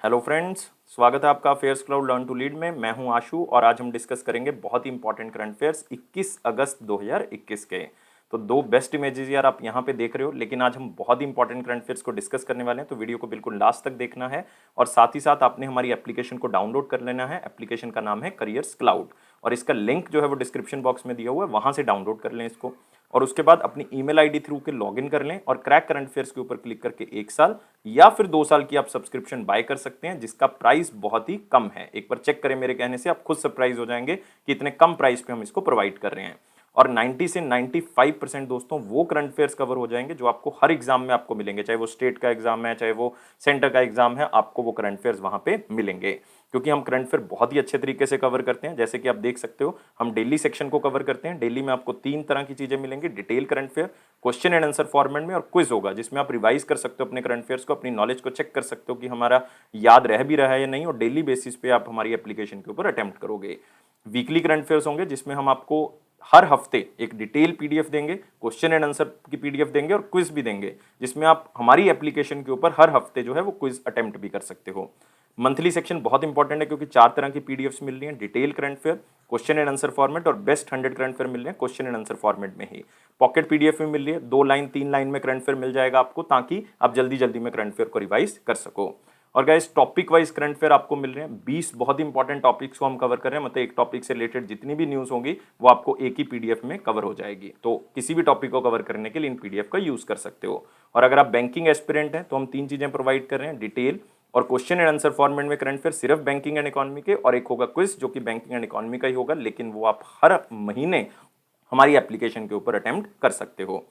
Hello friends, स्वागत है आपका affairs cloud learn to lead में। मैं हूं आशु और आज हम डिस्कस करेंगे बहुत ही इंपॉर्टेंट करंट अफेयर्स 21 अगस्त 2021 के। तो दो बेस्ट इमेजेस यार आप यहां पे देख रहे हो, लेकिन आज हम बहुत ही इंपॉर्टेंट करंट अफेयर्स को डिस्कस करने वाले हैं, तो वीडियो को बिल्कुल लास्ट तक देखना है। और साथ ही साथ आपने हमारी एप्लीकेशन को डाउनलोड कर लेना है। एप्लीकेशन का नाम है करियर्स क्लाउड और इसका लिंक जो है वो डिस्क्रिप्शन बॉक्स में दिया हुआ है, वहां से डाउनलोड कर लें इसको। और उसके बाद अपनी ईमेल आईडी थ्रू के लॉगिन कर लें और क्रैक करंट अफेयर्स के ऊपर क्लिक करके 1 साल या फिर 2 साल की आप सब्सक्रिप्शन बाय कर सकते हैं, जिसका प्राइस बहुत ही कम है। एक बार चेक करें मेरे कहने से, आप खुद सरप्राइज हो जाएंगे कि इतने कम प्राइस पे हम इसको प्रोवाइड कर रहे हैं। और 90 से 95% दोस्तों वो करंट अफेयर्स कवर हो जाएंगे जो आपको हर एग्जाम में आपको मिलेंगे, चाहे वो स्टेट का एग्जाम है चाहे वो सेंटर का एग्जाम है, आपको वो करंट अफेयर्स वहां पे मिलेंगे। क्योंकि हम करंट अफेयर बहुत ही अच्छे तरीके से कवर करते हैं। जैसे कि आप देख सकते हो, हम डेली सेक्शन को कवर करते हैं। डेली में आपको 3 तरह की चीजें मिलेंगी: detail current affair, question and answer format में, और क्विज होगा जिसमें आप रिवाइज कर सकते हो अपने करंट अफेयर्स को, अपनी नॉलेज को चेक कर सकते हो कि हमारा याद रह भी रहा है या नहीं, और डेली बेसिस पे आप हमारी एप्लीकेशन के ऊपर अटेम्प्ट करोगे। वीकली करंट अफेयर्स होंगे जिसमें हम आपको हर हफ्ते एक डिटेल पीडीएफ देंगे, क्वेश्चन एंड आंसर की पीडीएफ देंगे और क्विज भी देंगे, जिसमें आप हमारी एप्लीकेशन के ऊपर हर हफ्ते जो है वो क्विज अटेम्प्ट भी कर सकते हो। मंथली सेक्शन बहुत इंपॉर्टेंट है क्योंकि 4 तरह की पीडीएफ्स मिल रही हैं: detail current affair, question and answer format और बेस्ट 100 करंट अफेयर मिल रहे हैं क्वेश्चन एंड आंसर फॉर्मेट में ही। पॉकेट पीडीएफ में मिल रही है, 2 लाइन 3 लाइन में करंट अफेयर मिल जाएगा आपको, ताकि आप जल्दी जल्दी में करंट अफेयर को रिवाइज कर सको। और guys, topic wise current affair आपको मिल रहे हैं। 20 बहुत इंपॉर्टेंट टॉपिक्स को हम कवर कर रहे हैं, मतलब एक टॉपिक से रिलेटेड जितनी भी न्यूज होंगी वो आपको एक ही पीडीएफ में कवर हो जाएगी। तो किसी भी टॉपिक को कवर करने के लिए इन पीडीएफ का यूज कर सकते हो। और अगर आप बैंकिंग एस्पिरेंट हैं तो हम 3 चीजें प्रोवाइड कर रहे हैं: डिटेल और क्वेश्चन एंड आंसर फॉर्मेट में करंट अफेयर सिर्फ बैंकिंग एंड इकोनॉमी के, और एक होगा क्विज जो कि बैंकिंग एंड इकोनॉमी का ही होगा, लेकिन वो आप हर महीने हमारी एप्लीकेशन के ऊपर अटेम्प्ट कर सकते हो।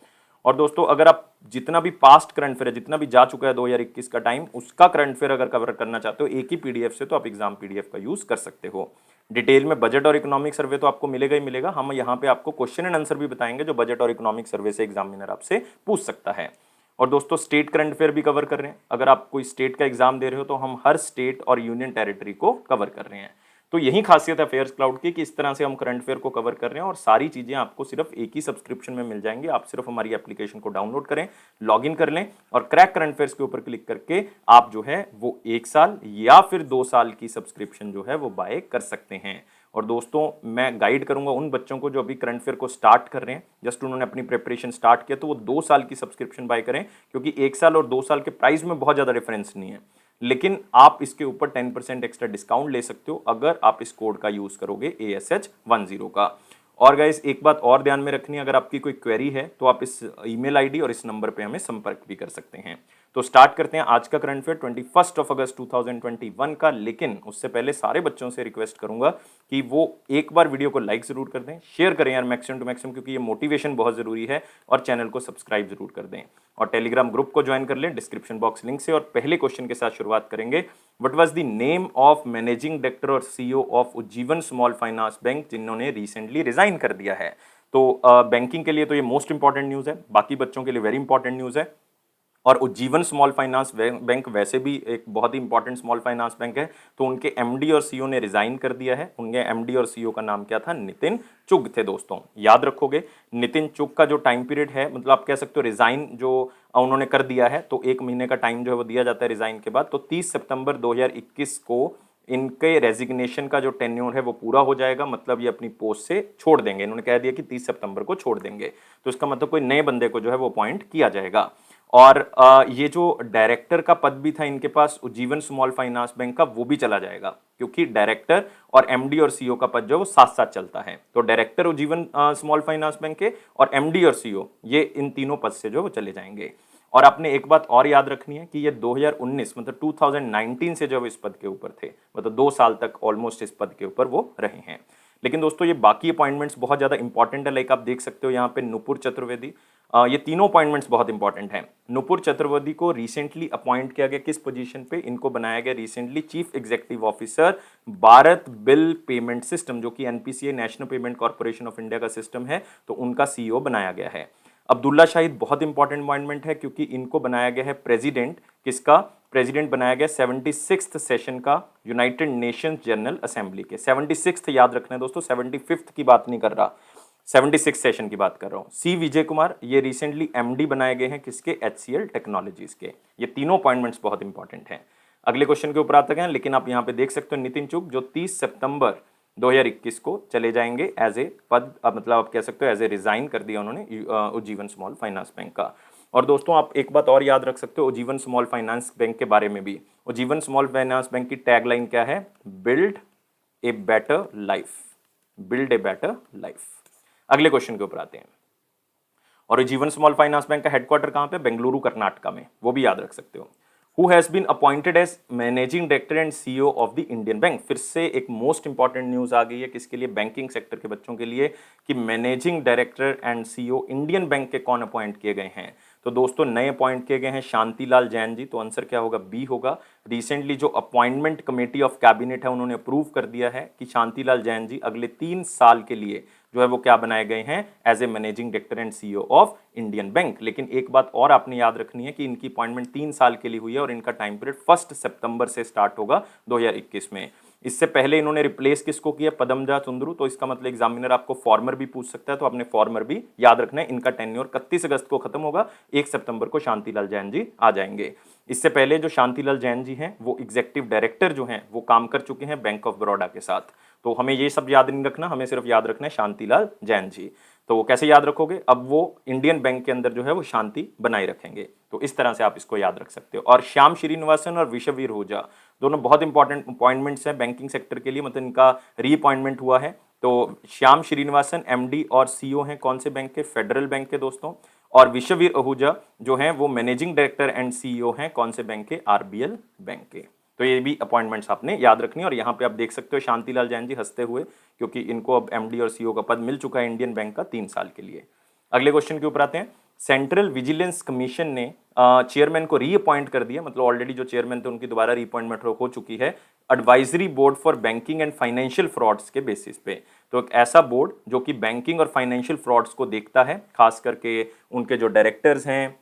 और दोस्तों, अगर आप जितना भी पास्ट करंट अफेयर है, जितना भी जा चुका है 2021 का टाइम, उसका करंट अफेयर अगर कवर करना चाहते हो एक ही पीडीएफ से, तो आप एग्जाम पीडीएफ का यूज कर सकते हो। डिटेल में बजट और इकोनॉमिक सर्वे तो आपको मिलेगा ही मिलेगा। हम यहाँ पे आपको क्वेश्चन एंड आंसर भी बताएंगे जो बजट और इकोनॉमिक सर्वे से एग्जामिनर आपसे पूछ सकता है। और दोस्तों, स्टेट करंट अफेयर भी कवर कर रहे हैं। अगर आप कोई स्टेट का एग्जाम दे रहे हो तो हम हर स्टेट और यूनियन टेरिटरी को कवर कर रहे हैं। तो यही खासियत है अफेयर्स क्लाउड की कि इस तरह से हम करंट अफेयर को कवर कर रहे हैं और सारी चीजें आपको सिर्फ एक ही सब्सक्रिप्शन में मिल जाएंगी। आप सिर्फ हमारी एप्लीकेशन को डाउनलोड करें, लॉगिन कर लें और क्रैक करंट अफेयर्स के ऊपर क्लिक करके आप जो है वो 1 साल या फिर 2 साल की सब्सक्रिप्शन जो है वो बाय कर सकते हैं। और दोस्तों, मैं गाइड करूंगा उन बच्चों को जो अभी करंट अफेयर को स्टार्ट कर रहे हैं, जस्ट उन्होंने अपनी प्रिपरेशन स्टार्ट किया, तो वो 2 साल की सब्सक्रिप्शन बाय करें, क्योंकि 1 साल और 2 साल के प्राइस में बहुत ज्यादा डिफरेंस नहीं है, लेकिन आप इसके ऊपर 10% एक्स्ट्रा डिस्काउंट ले सकते हो अगर आप इस कोड का यूज करोगे ASH10 का। और गाइस, एक बात और ध्यान में रखनी है, अगर आपकी कोई क्वेरी है तो आप इस ईमेल आईडी और इस नंबर पे हमें संपर्क भी कर सकते हैं। तो स्टार्ट करते हैं आज का करंट अफेयर 21 अगस्त 2021 का। लेकिन उससे पहले सारे बच्चों से रिक्वेस्ट करूंगा कि वो एक बार वीडियो को लाइक जरूर कर दें, शेयर करें यार मैक्सिमम टू मैक्सिमम, क्योंकि ये मोटिवेशन बहुत जरूरी है। और चैनल को सब्सक्राइब जरूर कर दें और टेलीग्राम ग्रुप को ज्वाइन कर लें डिस्क्रिप्शन बॉक्स लिंक से। और पहले क्वेश्चन के साथ शुरुआत करेंगे। What was the name of managing director और CEO of Ujjivan small finance bank, जिन्होंने रिसेंटली रिजाइन कर दिया है? तो बैंकिंग के लिए तो ये मोस्ट इंपॉर्टेंट न्यूज है, बाकी बच्चों के लिए वेरी इंपॉर्टेंट न्यूज है। और उज्जीवन स्मॉल फाइनेंस बैंक वैसे भी एक बहुत ही इंपॉर्टेंट स्मॉल फाइनेंस बैंक है। तो उनके एमडी और सीईओ ने रिजाइन कर दिया है। उनके एमडी और सीईओ का नाम क्या था? नितिन चुग थे। दोस्तों, याद रखोगे, नितिन चुग का जो टाइम पीरियड है, मतलब आप कह सकते हो रिजाइन जो उन्होंने कर दिया है, तो 1 महीने का टाइम जो है वो दिया जाता है रिजाइन के बाद। तो 30 सितंबर 2021 को इनके रेजिग्नेशन का जो टेन्योर है वो पूरा हो जाएगा, मतलब ये अपनी पोस्ट से छोड़ देंगे। इन्होंने कह दिया कि 30 सितंबर को छोड़ देंगे, तो इसका मतलब कोई नए बंदे को जो है वो अपॉइंट किया जाएगा। और ये जो डायरेक्टर का पद भी था इनके पास उज्जीवन स्मॉल फाइनेंस बैंक का, वो भी चला जाएगा, क्योंकि डायरेक्टर और एमडी और सीईओ का पद जो है वो साथ साथ चलता है। तो director Ujjivan small finance bank के और एमडी और सीईओ, ये इन तीनों पद से जो है वो चले जाएंगे। और आपने एक बात और याद रखनी है कि ये 2019 मतलब 2019 से जब इस पद के ऊपर थे, मतलब 2 साल तक ऑलमोस्ट इस पद के ऊपर वो रहे हैं। लेकिन दोस्तों, ये बाकी अपॉइंटमेंट्स बहुत ज्यादा इंपॉर्टेंट है। लाइक आप देख सकते हो यहाँ पे नुपुर चतुर्वेदी, ये तीनों अपॉइंटमेंट्स बहुत इंपॉर्टेंट हैं। नुपुर चतुर्वेदी को रिसेंटली अपॉइंट किया गया किस पोजीशन पे? इनको बनाया गया recently chief executive officer Bharat bill payment system, जो कि NPCA national payment corporation of India का सिस्टम है, तो उनका सीईओ बनाया गया है। अब्दुल्ला शाहिद बहुत इंपॉर्टेंट अपॉइंटमेंट है, क्योंकि इनको बनाया गया है प्रेसिडेंट, किसका प्रेसिडेंट बनाया गया? 76th सेशन का यूनाइटेड नेशंस जनरल असेंबली के। 76th याद रखना है दोस्तों, 75th की बात नहीं कर रहा, 76 सेशन की बात कर रहा हूं। सी विजय कुमार, ये रिसेंटली एमडी बनाए गए हैं किसके? HCL टेक्नोलॉजीज के। ये तीनों अपॉइंटमेंट्स बहुत इंपॉर्टेंट हैं। अगले क्वेश्चन के ऊपर आते हैं, लेकिन आप यहाँ पे देख सकते हो नितिन चुग जो 30 सितंबर 2021 को चले जाएंगे एज ए पद, मतलब आप कह सकते हो एज ए रिजाइन कर दिया उन्होंने उज्जीवन स्मॉल फाइनेंस बैंक का। और दोस्तों आप एक बात और याद रख सकते हो उज्जीवन स्मॉल फाइनेंस बैंक के बारे में भी। उज्जीवन स्मॉल फाइनेंस बैंक की टैगलाइन क्या है? Build a better life, build a better life. अगले क्वेश्चन के ऊपर आते हैं। और उज्जीवन स्मॉल फाइनेंस बैंक का हेडक्वार्टर कहां पे? बेंगलुरु कर्नाटका में, वो भी याद रख सकते हो। Who has been appointed as managing director and CEO of the Indian Bank. फिर से एक मोस्ट इंपॉर्टेंट न्यूज आ गई है किसके लिए? बैंकिंग सेक्टर के बच्चों के लिए, कि managing director and CEO Indian bank के कौन अपॉइंट किए गए हैं। तो दोस्तों नए अपॉइंट किए गए हैं शांतिलाल जैन जी, तो आंसर क्या होगा? बी होगा। रिसेंटली जो अपॉइंटमेंट कमेटी ऑफ कैबिनेट है उन्होंने अप्रूव कर दिया है कि शांतिलाल जैन जी अगले 3 साल के लिए जो है वो क्या बनाए गए हैं? As a managing director and CEO of Indian Bank. लेकिन एक बात और आपने याद रखनी है कि इनकी अपॉइंटमेंट 3 साल के लिए हुई है और इनका टाइम पीरियड 1 सितंबर से स्टार्ट होगा 2021 में। इससे पहले इन्होंने रिप्लेस किसको किया? पदमजा चंद्रू। तो इसका मतलब एग्जामिनर आपको फॉर्मर भी पूछ सकता है, तो आपने फॉर्मर भी याद रखना है। इनका टेन्योर 31 अगस्त को खत्म होगा, 1 सितंबर को शांतिलाल जैन जी आ जाएंगे। इससे पहले जो शांतिलाल जैन जी हैं वो एग्जीक्यूटिव डायरेक्टर जो हैं वो काम कर चुके हैं बैंक ऑफ बड़ौदा के साथ। तो हमें ये सब याद नहीं रखना, हमें सिर्फ याद रखना है शांतिलाल जैन जी। तो वो कैसे याद रखोगे? अब वो इंडियन बैंक के अंदर जो है वो शांति बनाए रखेंगे, तो इस तरह से आप इसको याद रख सकते हो। और श्याम श्रीनिवासन और विश्ववीर आहूजा दोनों बहुत इंपॉर्टेंट अपॉइंटमेंट्स हैं बैंकिंग सेक्टर के लिए, मतलब इनका रीअपॉइंटमेंट हुआ है। तो श्याम श्रीनिवासन एमडी और सीईओ हैं कौन से बैंक के? फेडरल बैंक के दोस्तों। और विश्ववीर आहूजा जो हैं वो मैनेजिंग डायरेक्टर एंड सीईओ हैं कौन से बैंक के? आरबीएल बैंक के। तो ये भी अपॉइंटमेंट्स आपने याद रखनी है। और यहाँ पे आप देख सकते हो शांतिलाल जैन जी हंसते हुए, क्योंकि इनको अब एमडी और सीईओ का पद मिल चुका है इंडियन बैंक का 3 साल के लिए। अगले क्वेश्चन के ऊपर आते हैं। सेंट्रल विजिलेंस कमीशन ने चेयरमैन को रीअपॉइंट कर दिया, मतलब ऑलरेडी जो चेयरमैन थे उनकी दोबारा रीअपॉइंटमेंट हो चुकी है advisory board for banking and financial frauds के बेसिस पे। तो एक ऐसा बोर्ड जो कि बैंकिंग और फाइनेंशियल फ्रॉड्स को देखता है, खास करके उनके जो डायरेक्टर्स हैं,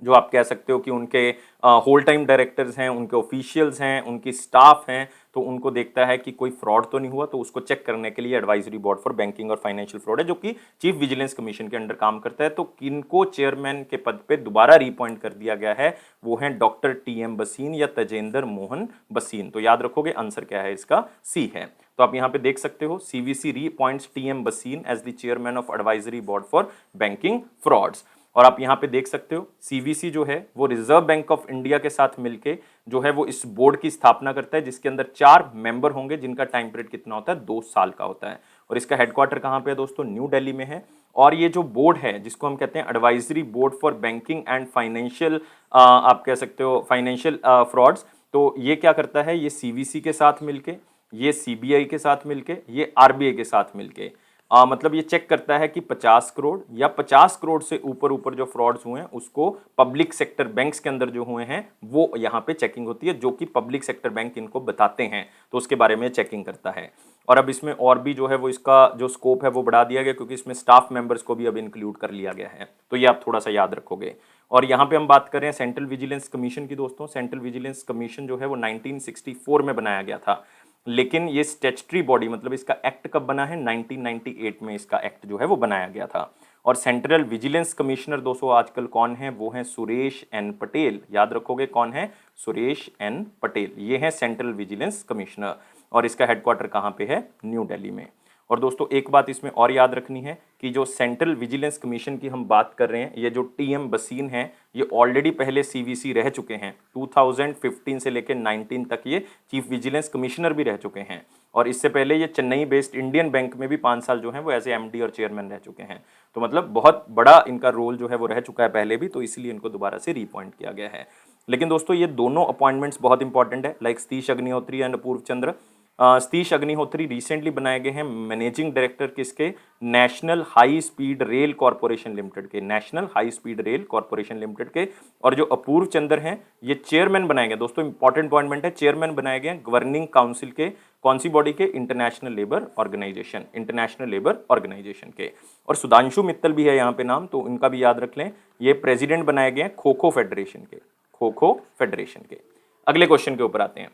जो आप कह सकते हो कि उनके होल टाइम डायरेक्टर्स हैं, उनके ऑफिशियल्स हैं, उनकी स्टाफ हैं, तो उनको देखता है कि कोई फ्रॉड तो नहीं हुआ, तो उसको चेक करने के लिए एडवाइजरी बोर्ड फॉर बैंकिंग और फाइनेंशियल फ्रॉड है जो कि चीफ विजिलेंस कमीशन के अंडर काम करता है। तो किनको चेयरमैन के पद पे दोबारा रीअपॉइंट कर दिया गया है? वो हैं डॉक्टर टीएम बसीन या तजेंद्र मोहन बसीन। तो याद रखोगे आंसर क्या है इसका? सी है। तो आप यहाँ पे देख सकते हो CVC reappoints T M Bhasin as the chairman of advisory board for banking frauds. और आप यहाँ पे देख सकते हो सीवीसी जो है वो रिजर्व बैंक ऑफ इंडिया के साथ मिलके जो है वो इस बोर्ड की स्थापना करता है, जिसके अंदर 4 मेंबर होंगे जिनका टाइम पीरियड कितना होता है? 2 साल का होता है। और इसका हेडक्वार्टर कहाँ पे है दोस्तों? न्यू दिल्ली में है। और ये जो बोर्ड है जिसको हम कहते हैं advisory board for banking and financial, आप कह सकते हो फाइनेंशियल फ्रॉड्स, तो ये क्या करता है? ये सीवीसी के साथ मिलके, ये सीबीआई के साथ मिलके, ये आरबीआई के साथ मिलके मतलब ये चेक करता है कि 50 करोड़ या 50 करोड़ से ऊपर ऊपर जो फ्रॉड्स हुए हैं उसको पब्लिक सेक्टर बैंक्स के अंदर जो हुए हैं वो यहाँ पे चेकिंग होती है, जो कि पब्लिक सेक्टर बैंक इनको बताते हैं, तो उसके बारे में चेकिंग करता है। और अब इसमें और भी जो है वो इसका जो स्कोप है वो बढ़ा दिया गया, क्योंकि इसमें स्टाफ मेंबर्स को भी अब इंक्लूड कर लिया गया है। तो ये आप थोड़ा सा याद रखोगे। और यहाँ पे हम बात करें सेंट्रल विजिलेंस कमीशन की दोस्तों, सेंट्रल विजिलेंस कमीशन जो है वो 1964 में बनाया गया था, लेकिन ये स्टैट्यूटरी बॉडी, मतलब इसका एक्ट कब बना है? 1998 में इसका एक्ट जो है वो बनाया गया था। और सेंट्रल विजिलेंस कमिश्नर दोस्तों आजकल कौन है? वो हैं सुरेश एन पटेल। याद रखोगे कौन है? सुरेश एन पटेल, ये हैं सेंट्रल विजिलेंस कमिश्नर। और इसका हेडक्वार्टर कहाँ पे है? न्यू दिल्ली में। और दोस्तों एक बात इसमें और याद रखनी है कि जो सेंट्रल विजिलेंस कमीशन की हम बात कर रहे हैं, ये जो टीएम बसीन है ये ऑलरेडी पहले सीवीसी रह चुके हैं। 2015 से लेकर 19 तक ये चीफ विजिलेंस कमिश्नर भी रह चुके हैं। और इससे पहले ये चेन्नई बेस्ड इंडियन बैंक में भी 5 साल जो है वो एज एमडी और चेयरमैन रह चुके हैं। तो मतलब बहुत बड़ा इनका रोल जो है वो रह चुका है पहले भी, तो इसलिए इनको दोबारा से रीअपॉइंट किया गया है। लेकिन दोस्तों ये दोनों अपॉइंटमेंट्स बहुत इंपॉर्टेंट है, like Satish Agnihotri and Apurva Chandra. Satish Agnihotri recently बनाए गए हैं मैनेजिंग डायरेक्टर किसके? National high speed rail corporation limited के, national high speed rail corporation limited के। और जो अपूर्व चंद्र हैं ये चेयरमैन बनाए गए, दोस्तों इंपॉर्टेंट अपॉइंटमेंट है, चेयरमैन बनाए गए गवर्निंग काउंसिल के, कौन सी बॉडी के? International labour organisation, international labour organisation के। और सुधांशु मित्तल भी है यहाँ पे नाम, तो इनका भी याद रख लें, ये प्रेसिडेंट बनाए गए खो खो फेडरेशन के, खो खो फेडरेशन के। अगले क्वेश्चन के ऊपर आते हैं।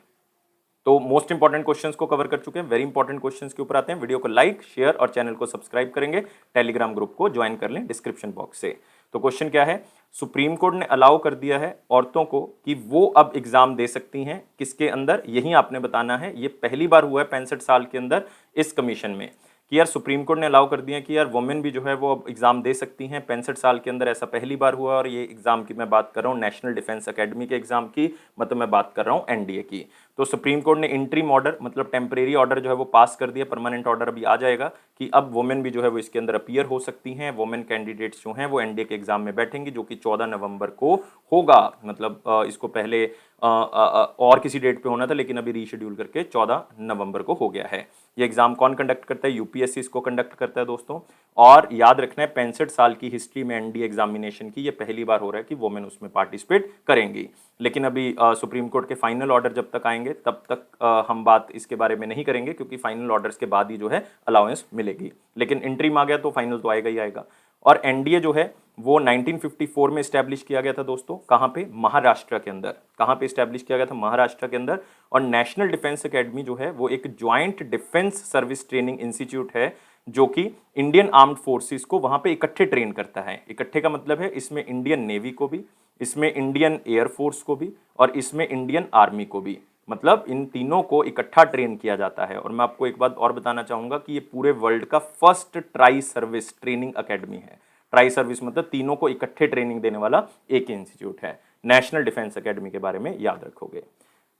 तो मोस्ट इंपॉर्टेंट क्वेश्चंस को कवर कर चुके हैं, वेरी इंपॉर्टेंट क्वेश्चंस के ऊपर आते हैं। वीडियो को लाइक शेयर और चैनल को सब्सक्राइब करेंगे, टेलीग्राम ग्रुप को ज्वाइन कर लें डिस्क्रिप्शन बॉक्स से। तो क्वेश्चन क्या है, सुप्रीम कोर्ट ने अलाउ कर दिया है औरतों को कि वो अब एग्जाम दे सकती हैं किसके अंदर, यही आपने बताना है। ये पहली बार हुआ है 65 साल के अंदर इस कमीशन में कि यार सुप्रीम कोर्ट ने अलाउ कर दिया कि यार वुमेन भी जो है वो अब एग्जाम दे सकती हैं 65 साल के अंदर, ऐसा पहली बार हुआ। और ये एग्जाम की मैं बात कर रहा हूँ नेशनल डिफेंस एकेडमी के एग्जाम की, मतलब मैं बात कर रहा हूँ एनडीए की। तो सुप्रीम कोर्ट ने इंटरिम ऑर्डर मतलब टेम्परेरी ऑर्डर जो है वो पास कर दिया, परमानेंट ऑर्डर अभी आ जाएगा कि अब वुमेन भी जो है वो इसके अंदर अपीयर हो सकती हैं। वुमेन कैंडिडेट्स जो हैं वो एनडीए के एग्जाम में बैठेंगी, जो कि 14 नवंबर को होगा। मतलब इसको पहले और किसी डेट पे होना था, लेकिन अभी रीशेड्यूल करके 14 नवंबर को हो गया है। ये एग्जाम कौन कंडक्ट करता है, यूपीएससी इसको कंडक्ट करता है दोस्तों। और याद रखना है 65 साल की हिस्ट्री में एनडीए एग्जामिनेशन की ये पहली बार हो रहा है कि वुमेन उसमें पार्टिसिपेट करेंगी। लेकिन अभी सुप्रीम कोर्ट के फाइनल ऑर्डर जब तक आएंगे तब तक हम बात इसके बारे में नहीं करेंगे, क्योंकि फाइनल ऑर्डर्स के बाद ही जो है अलाउंस मिलेगी। लेकिन इंटरिम आ गया तो फाइनल तो आएगा ही आएगा। और एनडीए जो है वो 1954 में स्टैब्लिश किया गया था दोस्तों, कहाँ पे, महाराष्ट्र के अंदर। कहाँ पे स्टैब्लिश किया गया था, महाराष्ट्र के अंदर। और नेशनल डिफेंस एकेडमी जो है वो एक joint defence service training institute है, जो कि इंडियन आर्म्ड फोर्सेस को वहां पे इकट्ठे ट्रेन करता है। इकट्ठे का मतलब है इसमें इंडियन नेवी को भी, इसमें इंडियन एयरफोर्स को भी, और इसमें इंडियन आर्मी को भी, मतलब इन तीनों को इकट्ठा ट्रेन किया जाता है। और मैं आपको एक बात और बताना चाहूंगा कि ये पूरे वर्ल्ड का first tri service training academy है। ट्राई सर्विस मतलब तीनों को इकट्ठे ट्रेनिंग देने वाला एक इंस्टीट्यूट है। नेशनल डिफेंस एकेडमी के बारे में याद रखोगे।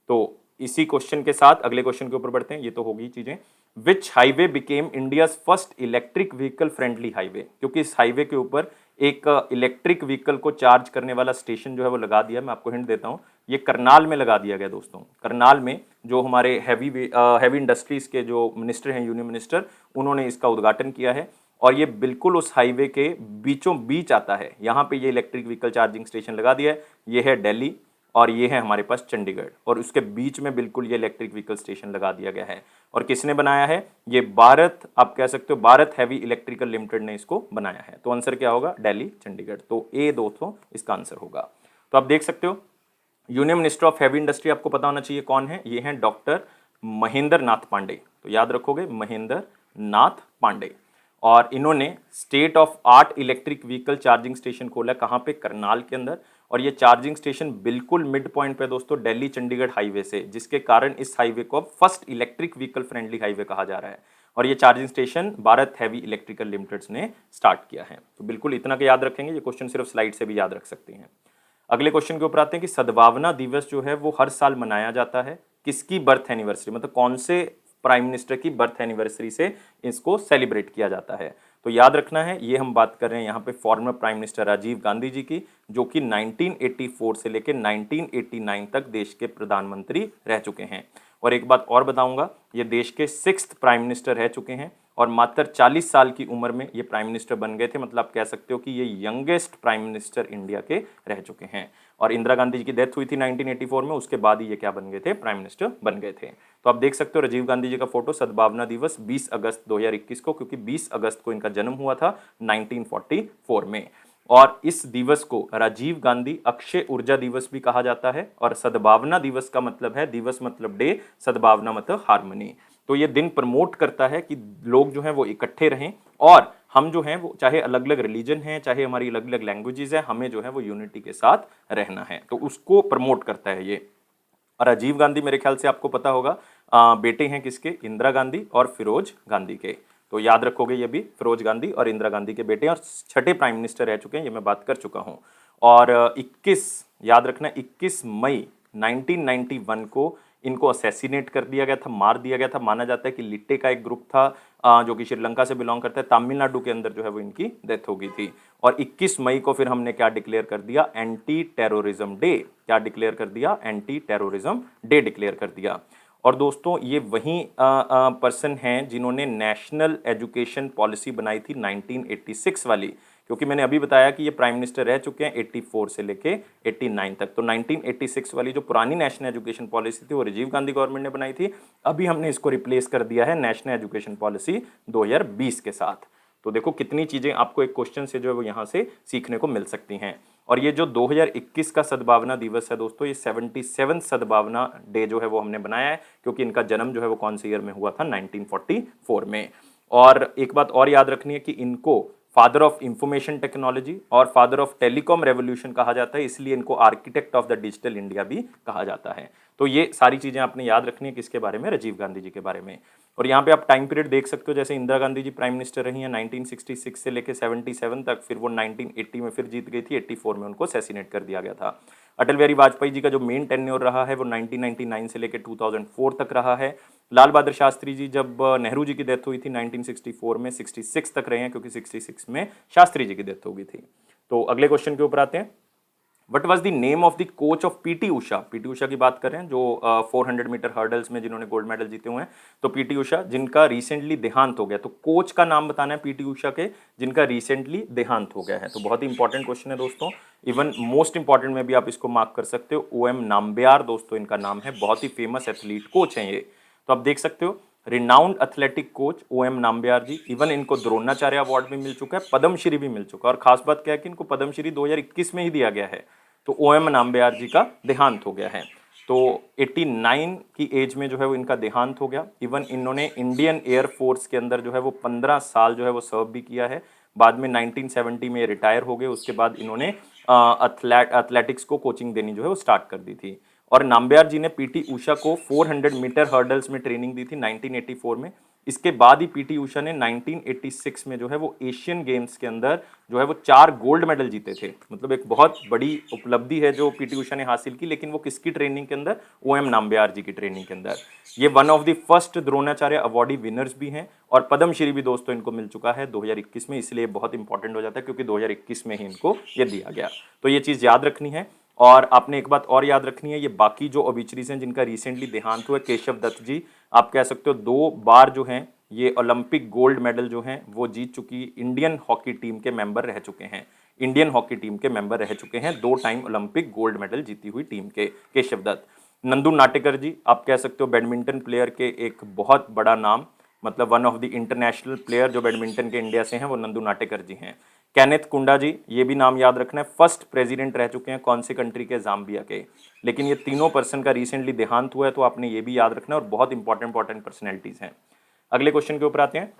तो इसी क्वेश्चन के साथ अगले क्वेश्चन के ऊपर बढ़ते हैं। ये तो होगी चीजें। Which highway became India first electric vehicle friendly highway, क्योंकि इस हाईवे के ऊपर एक इलेक्ट्रिक व्हीकल को चार्ज करने वाला स्टेशन जो है वो लगा दिया। मैं आपको हिंट देता हूं, ये करनाल में लगा दिया गया दोस्तों। करनाल में जो हमारे हैवी इंडस्ट्रीज के जो मिनिस्टर हैं, यूनियन मिनिस्टर, उन्होंने इसका उद्घाटन किया है। और ये बिल्कुल उस हाईवे के बीचों बीच आता है। यहाँ पे ये इलेक्ट्रिक व्हीकल चार्जिंग स्टेशन लगा दिया है। ये है दिल्ली और ये है हमारे पास चंडीगढ़, और उसके बीच में बिल्कुल ये इलेक्ट्रिक व्हीकल स्टेशन लगा दिया गया है। और किसने बनाया है, ये भारत, आप कह सकते हो भारत हैवी इलेक्ट्रिकल लिमिटेड ने इसको बनाया है। तो आंसर क्या होगा, दिल्ली चंडीगढ़। तो ए दोस्तों इसका आंसर होगा। तो आप देख सकते हो union minister of heavy industry आपको पता होना चाहिए कौन है, ये हैं डॉक्टर महेंद्र नाथ पांडे। तो याद रखोगे महेंद्र नाथ पांडे। और इन्होंने state of art electric vehicle charging station खोला, कहाँ पे, करनाल के अंदर। और ये चार्जिंग स्टेशन बिल्कुल मिड पॉइंट पे दोस्तों, दिल्ली चंडीगढ़ हाईवे से, जिसके कारण इस हाईवे को अब first electric vehicle friendly highway कहा जा रहा है। और ये charging station Bharat heavy electrical limited ने स्टार्ट किया है। तो बिल्कुल इतना का याद रखेंगे, ये क्वेश्चन सिर्फ स्लाइड से भी याद रख सकते हैं। अगले क्वेश्चन के ऊपर आते हैं कि सद्भावना दिवस जो है वो हर साल मनाया जाता है किसकी बर्थ एनिवर्सरी, मतलब कौन से प्राइम मिनिस्टर की बर्थ एनिवर्सरी से इसको सेलिब्रेट किया जाता है। तो याद रखना है, ये हम बात कर रहे हैं यहाँ पे former prime minister Rajiv Gandhi ji की, जो कि 1984 से लेकर 1989 तक देश के प्रधानमंत्री रह चुके हैं। और एक बात और बताऊंगा, ये देश के 6th प्राइम मिनिस्टर रह चुके हैं और मात्र 40 साल की उम्र में ये प्राइम मिनिस्टर बन गए थे। मतलब आप कह सकते हो कि ये यंगेस्ट प्राइम मिनिस्टर इंडिया के रह चुके हैं। और इंदिरा गांधी जी की डेथ हुई थी 1984 में, उसके बाद ही ये क्या बन गए थे, प्राइम मिनिस्टर बन गए थे। तो आप देख सकते हो राजीव गांधी जी का फोटो, सद्भावना दिवस 20 अगस्त 2021 को, क्योंकि 20 अगस्त को इनका जन्म हुआ था 1944 में। और इस दिवस को राजीव गांधी अक्षय ऊर्जा दिवस भी कहा जाता है। और सद्भावना दिवस का मतलब है, दिवस मतलब डे, सद्भावना मतलब हार्मनी। तो ये दिन प्रमोट करता है कि लोग जो हैं वो इकट्ठे रहें, और हम जो हैं वो चाहे अलग अलग रिलीजन हैं, चाहे हमारी अलग अलग लैंग्वेजेस हैं, हमें जो है वो यूनिटी के साथ रहना है। तो उसको प्रमोट करता है ये। और राजीव गांधी मेरे ख्याल से आपको पता होगा बेटे हैं किसके, इंदिरा गांधी और फिरोज गांधी के। तो याद रखोगे ये भी, फिरोज गांधी और इंदिरा गांधी के बेटे हैं, और 6ठे प्राइम मिनिस्टर रह चुके हैं, ये मैं बात कर चुका हूं। और 21, याद रखना 21 मई 1991 को इनको असैसिनेट कर दिया गया था, मार दिया गया था। माना जाता है कि लिट्टे का एक ग्रुप था जो कि श्रीलंका से बिलोंग करता है, तमिलनाडु के अंदर जो है वो इनकी डेथ हो गई थी। और 21 मई को फिर हमने क्या डिक्लेयर कर दिया, एंटी टेररिज्म डे। क्या डिक्लेयर कर दिया, एंटी टेररिज्म डे डिक्लेयर कर दिया। और दोस्तों ये वही पर्सन हैं जिन्होंने नेशनल एजुकेशन पॉलिसी बनाई थी 1986 वाली, क्योंकि मैंने अभी बताया कि ये प्राइम मिनिस्टर रह चुके हैं 84 से लेके 89 तक। तो 1986 वाली जो पुरानी नेशनल एजुकेशन पॉलिसी थी वो राजीव गांधी गवर्नमेंट ने बनाई थी। अभी हमने इसको रिप्लेस कर दिया है नेशनल एजुकेशन पॉलिसी 2020 के साथ। तो देखो कितनी चीजें आपको एक क्वेश्चन से जो है वो यहाँ से सीखने को मिल सकती हैं। और ये जो 2021 का सद्भावना दिवस है दोस्तों, ये 77 सद्भावना डे जो है वो हमने बनाया है, क्योंकि इनका जन्म जो है वो कौन से ईयर में हुआ था, 1944 में। और एक बात और याद रखनी है कि इनको फादर ऑफ इंफॉर्मेशन टेक्नोलॉजी और फादर ऑफ टेलीकॉम रेवोल्यूशन कहा जाता है, इसलिए इनको architect of the digital India भी कहा जाता है। तो ये सारी चीजें आपने याद रखनी है किसके बारे में, राजीव गांधी जी के बारे में। और यहाँ पे आप टाइम पीरियड देख सकते हो, जैसे इंदिरा गांधी जी प्राइम मिनिस्टर रही हैं 1966 से लेकर 77 तक, फिर वो 1980 में फिर जीत गई थी, 84 में उनको असैसिनेट कर दिया गया था। अटल बिहारी वाजपेयी जी का जो मेन टेन्योर रहा है वो 1999 से लेकर 2004 तक रहा है। लाल बहादुर शास्त्री जी, जब नेहरू जी की डेथ हुई थी 1964 में, 66 तक रहे हैं, क्योंकि 66 में शास्त्री जी की डेथ हो गई थी। तो अगले क्वेश्चन के ऊपर आते हैं। What was the name of the coach of PT Usha? PT Usha की बात करें जो 400 मीटर हर्डल्स में जिन्होंने गोल्ड मेडल जीते हुए हैं, तो पीटी उषा जिनका रिसेंटली देहांत हो गया, तो कोच का नाम बताना है पीटी उषा के जिनका रिसेंटली देहांत हो गया है। तो बहुत ही इंपॉर्टेंट क्वेश्चन है दोस्तों, इवन मोस्ट इंपॉर्टेंट में भी आप इसको मार्क कर सकते हो। ओ एम नाम्बियार दोस्तों इनका नाम है, बहुत ही फेमस एथलीट कोच हैं ये। तो आप देख सकते हो renowned athletic coach O M Nambiar ji. Even इनको द्रोणाचार्य अवार्ड भी मिल चुका है, पद्मश्री भी मिल चुका है, और खास बात क्या है कि इनको पद्मश्री 2021 में ही दिया गया है। तो ओ एम नाम्बियार जी का देहांत हो गया है। तो 89 की एज में जो है वो इनका देहांत हो गया। इवन इन्होंने इंडियन एयर फोर्स के अंदर जो है वो 15 साल जो है वो सर्व भी किया है। बाद में 1970 में रिटायर हो गए, उसके बाद इन्होंने एथलेटिक्स को कोचिंग देनी जो है वो स्टार्ट कर दी थी। और नाम्बियार जी ने पीटी उषा को 400 मीटर हर्डल्स में ट्रेनिंग दी थी 1984 में। इसके बाद ही पीटी उषा ने 1986 में जो है वो एशियन गेम्स के अंदर जो है वो 4 गोल्ड मेडल जीते थे। मतलब एक बहुत बड़ी उपलब्धि है जो पीटी उषा ने हासिल की, लेकिन वो किसकी ट्रेनिंग के अंदर, ओ एम नाम्बियार जी की ट्रेनिंग के अंदर। ये one of the first Dronacharya awardee winners भी हैं, और पद्मश्री भी दोस्तों इनको मिल चुका है 2021 में, इसलिए बहुत इंपॉर्टेंट हो जाता है क्योंकि 2021 में ही इनको ये दिया गया। तो ये चीज़ याद रखनी है। और आपने एक बात और याद रखनी है, ये बाकी जो ओबिचरीज हैं जिनका रिसेंटली देहांत हुआ, केशव दत्त जी, आप कह सकते हो 2 बार जो हैं ये ओलंपिक गोल्ड मेडल जो हैं वो जीत चुकी इंडियन हॉकी टीम के मेंबर रह चुके हैं। इंडियन हॉकी टीम के मेंबर रह चुके हैं, 2 टाइम ओलंपिक गोल्ड मेडल जीती हुई टीम के केशव दत्त। नंदू नाटेकर जी, आप कह सकते हो बैडमिंटन प्लेयर के एक बहुत बड़ा नाम, मतलब one of the international player जो बैडमिंटन के इंडिया से हैं वो नंदू नाटेकर जी हैं। कैनेथ कुंडा जी, ये भी नाम याद रखना है, फर्स्ट प्रेसिडेंट रह चुके हैं कौन से कंट्री के, जाम्बिया के। लेकिन ये तीनों पर्सन का रिसेंटली देहांत हुआ है, तो आपने ये भी याद रखना है, और बहुत इंपॉर्टेंट पर्सनैलिटीज हैं। अगले क्वेश्चन के ऊपर आते हैं।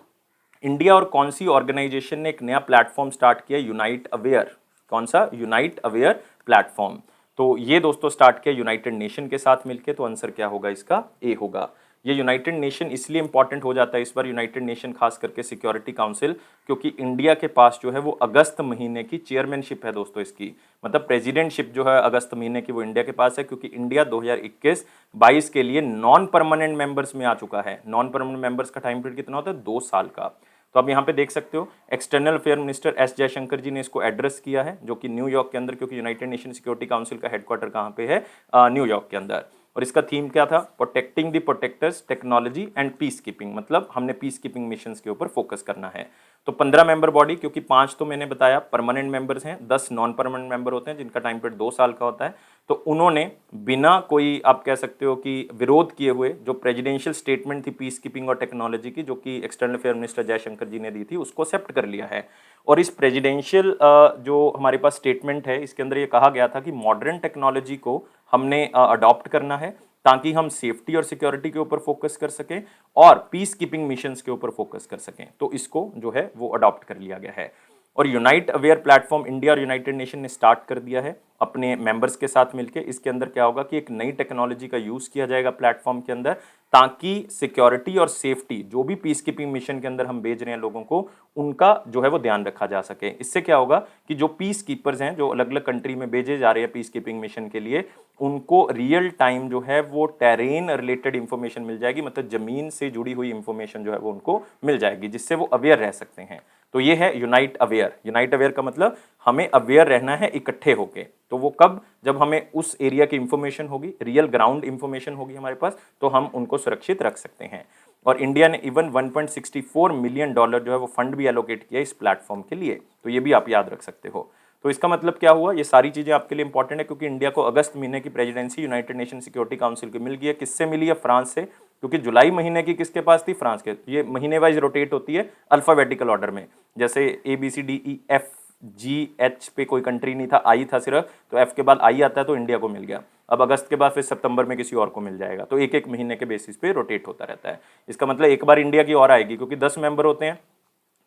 इंडिया और कौन सी ऑर्गेनाइजेशन ने एक नया प्लेटफॉर्म स्टार्ट किया, यूनाइट अवेयर? कौन सा? Unite aware platform. तो ये दोस्तों स्टार्ट किया यूनाइटेड नेशन के साथ मिलकर, तो आंसर क्या होगा इसका? ए होगा। ये यूनाइटेड नेशन इसलिए इंपॉर्टेंट हो जाता है इस बार यूनाइटेड नेशन, खास करके सिक्योरिटी काउंसिल, क्योंकि इंडिया के पास जो है वो अगस्त महीने की चेयरमैनशिप है दोस्तों इसकी। मतलब प्रेसिडेंटशिप जो है अगस्त महीने की वो इंडिया के पास है, क्योंकि इंडिया 2021-22 के लिए नॉन परमानेंट मेंबर्स में आ चुका है। नॉन परमानेंट मेंबर्स का टाइम पीरियड कितना होता है? 2 साल का। तो आप यहाँ पे देख सकते हो external affair minister S Jaishankar ji ने इसको एड्रेस किया है, जो कि न्यूयॉर्क के अंदर, क्योंकि यूनाइटेड नेशन सिक्योरिटी काउंसिल का हेडक्वार्टर कहाँ पे है? न्यूयॉर्क के अंदर। और इसका थीम क्या था? Protecting the protectors, technology and peace keeping. मतलब हमने पीस कीपिंग मिशंस के ऊपर फोकस करना है। तो 15 मेंबर बॉडी, क्योंकि 5 तो मैंने बताया परमानेंट मेंबर्स हैं, 10 नॉन परमानेंट मेंबर होते हैं जिनका टाइम पीरियड 2 साल का होता है। तो उन्होंने बिना कोई, आप कह सकते हो कि विरोध किए हुए, जो प्रेसिडेंशियल स्टेटमेंट थी पीस कीपिंग और टेक्नोलॉजी की, जो कि external affair minister Jaishankar ji ने दी थी, उसको एक्सेप्ट कर लिया है। और इस प्रेसिडेंशियल जो हमारे पास स्टेटमेंट है, इसके अंदर ये कहा गया था कि मॉडर्न टेक्नोलॉजी को हमने अडॉप्ट करना है, ताकि हम सेफ्टी और सिक्योरिटी के ऊपर फोकस कर सकें और पीस कीपिंग मिशंस के ऊपर फोकस कर सकें। तो इसको जो है वो अडॉप्ट कर लिया गया है। और यूनाइट अवेयर प्लेटफॉर्म इंडिया और यूनाइटेड नेशन ने स्टार्ट कर दिया है अपने मेंबर्स के साथ मिलकर। इसके अंदर क्या होगा कि एक नई टेक्नोलॉजी का यूज किया जाएगा प्लेटफॉर्म के अंदर, ताकि सिक्योरिटी और सेफ्टी जो भी पीस कीपिंग मिशन के अंदर हम भेज रहे हैं लोगों को, उनका जो है वो ध्यान रखा जा सके। इससे क्या होगा कि जो पीस कीपर्स हैं, जो अलग अलग कंट्री में भेजे जा रहे हैं पीस कीपिंग मिशन के लिए, उनको रियल टाइम जो है वो टेरेन रिलेटेड इंफॉर्मेशन मिल जाएगी, मतलब जमीन से जुड़ी हुई इंफॉर्मेशन जो है वो उनको मिल जाएगी, जिससे वो अवेयर रह सकते हैं। तो ये है यूनाइट अवेयर। यूनाइट अवेयर का मतलब हमें अवेयर रहना है इकट्ठे होके। तो वो कब? जब हमें उस एरिया की इंफॉर्मेशन होगी, रियल ग्राउंड इंफॉर्मेशन होगी हमारे पास, तो हम उनको सुरक्षित रख सकते हैं। और इंडिया ने इवन $1.64 मिलियन जो है वो फंड भी एलोकेट किया इस प्लेटफॉर्म के लिए। तो ये भी आप याद रख सकते हो। तो इसका मतलब क्या हुआ? ये सारी चीजें आपके लिए इंपॉर्टेंट है, क्योंकि इंडिया को अगस्त महीने की presidency United nation security council की मिल गई है। किससे मिली है? फ्रांस से। क्योंकि जुलाई महीने की किसके पास थी? फ्रांस के। ये महीने वाइज रोटेट होती है अल्फाबेटिकल ऑर्डर में, जैसे ABCDEFGH पे कोई कंट्री नहीं था, आई था सिर्फ, तो एफ के बाद आई आता है तो इंडिया को मिल गया। अब अगस्त के बाद फिर सितंबर में किसी और को मिल जाएगा। तो एक एक महीने के बेसिस पे रोटेट होता रहता है। इसका मतलब एक बार इंडिया की और आएगी, क्योंकि 10 मेंबर होते हैं,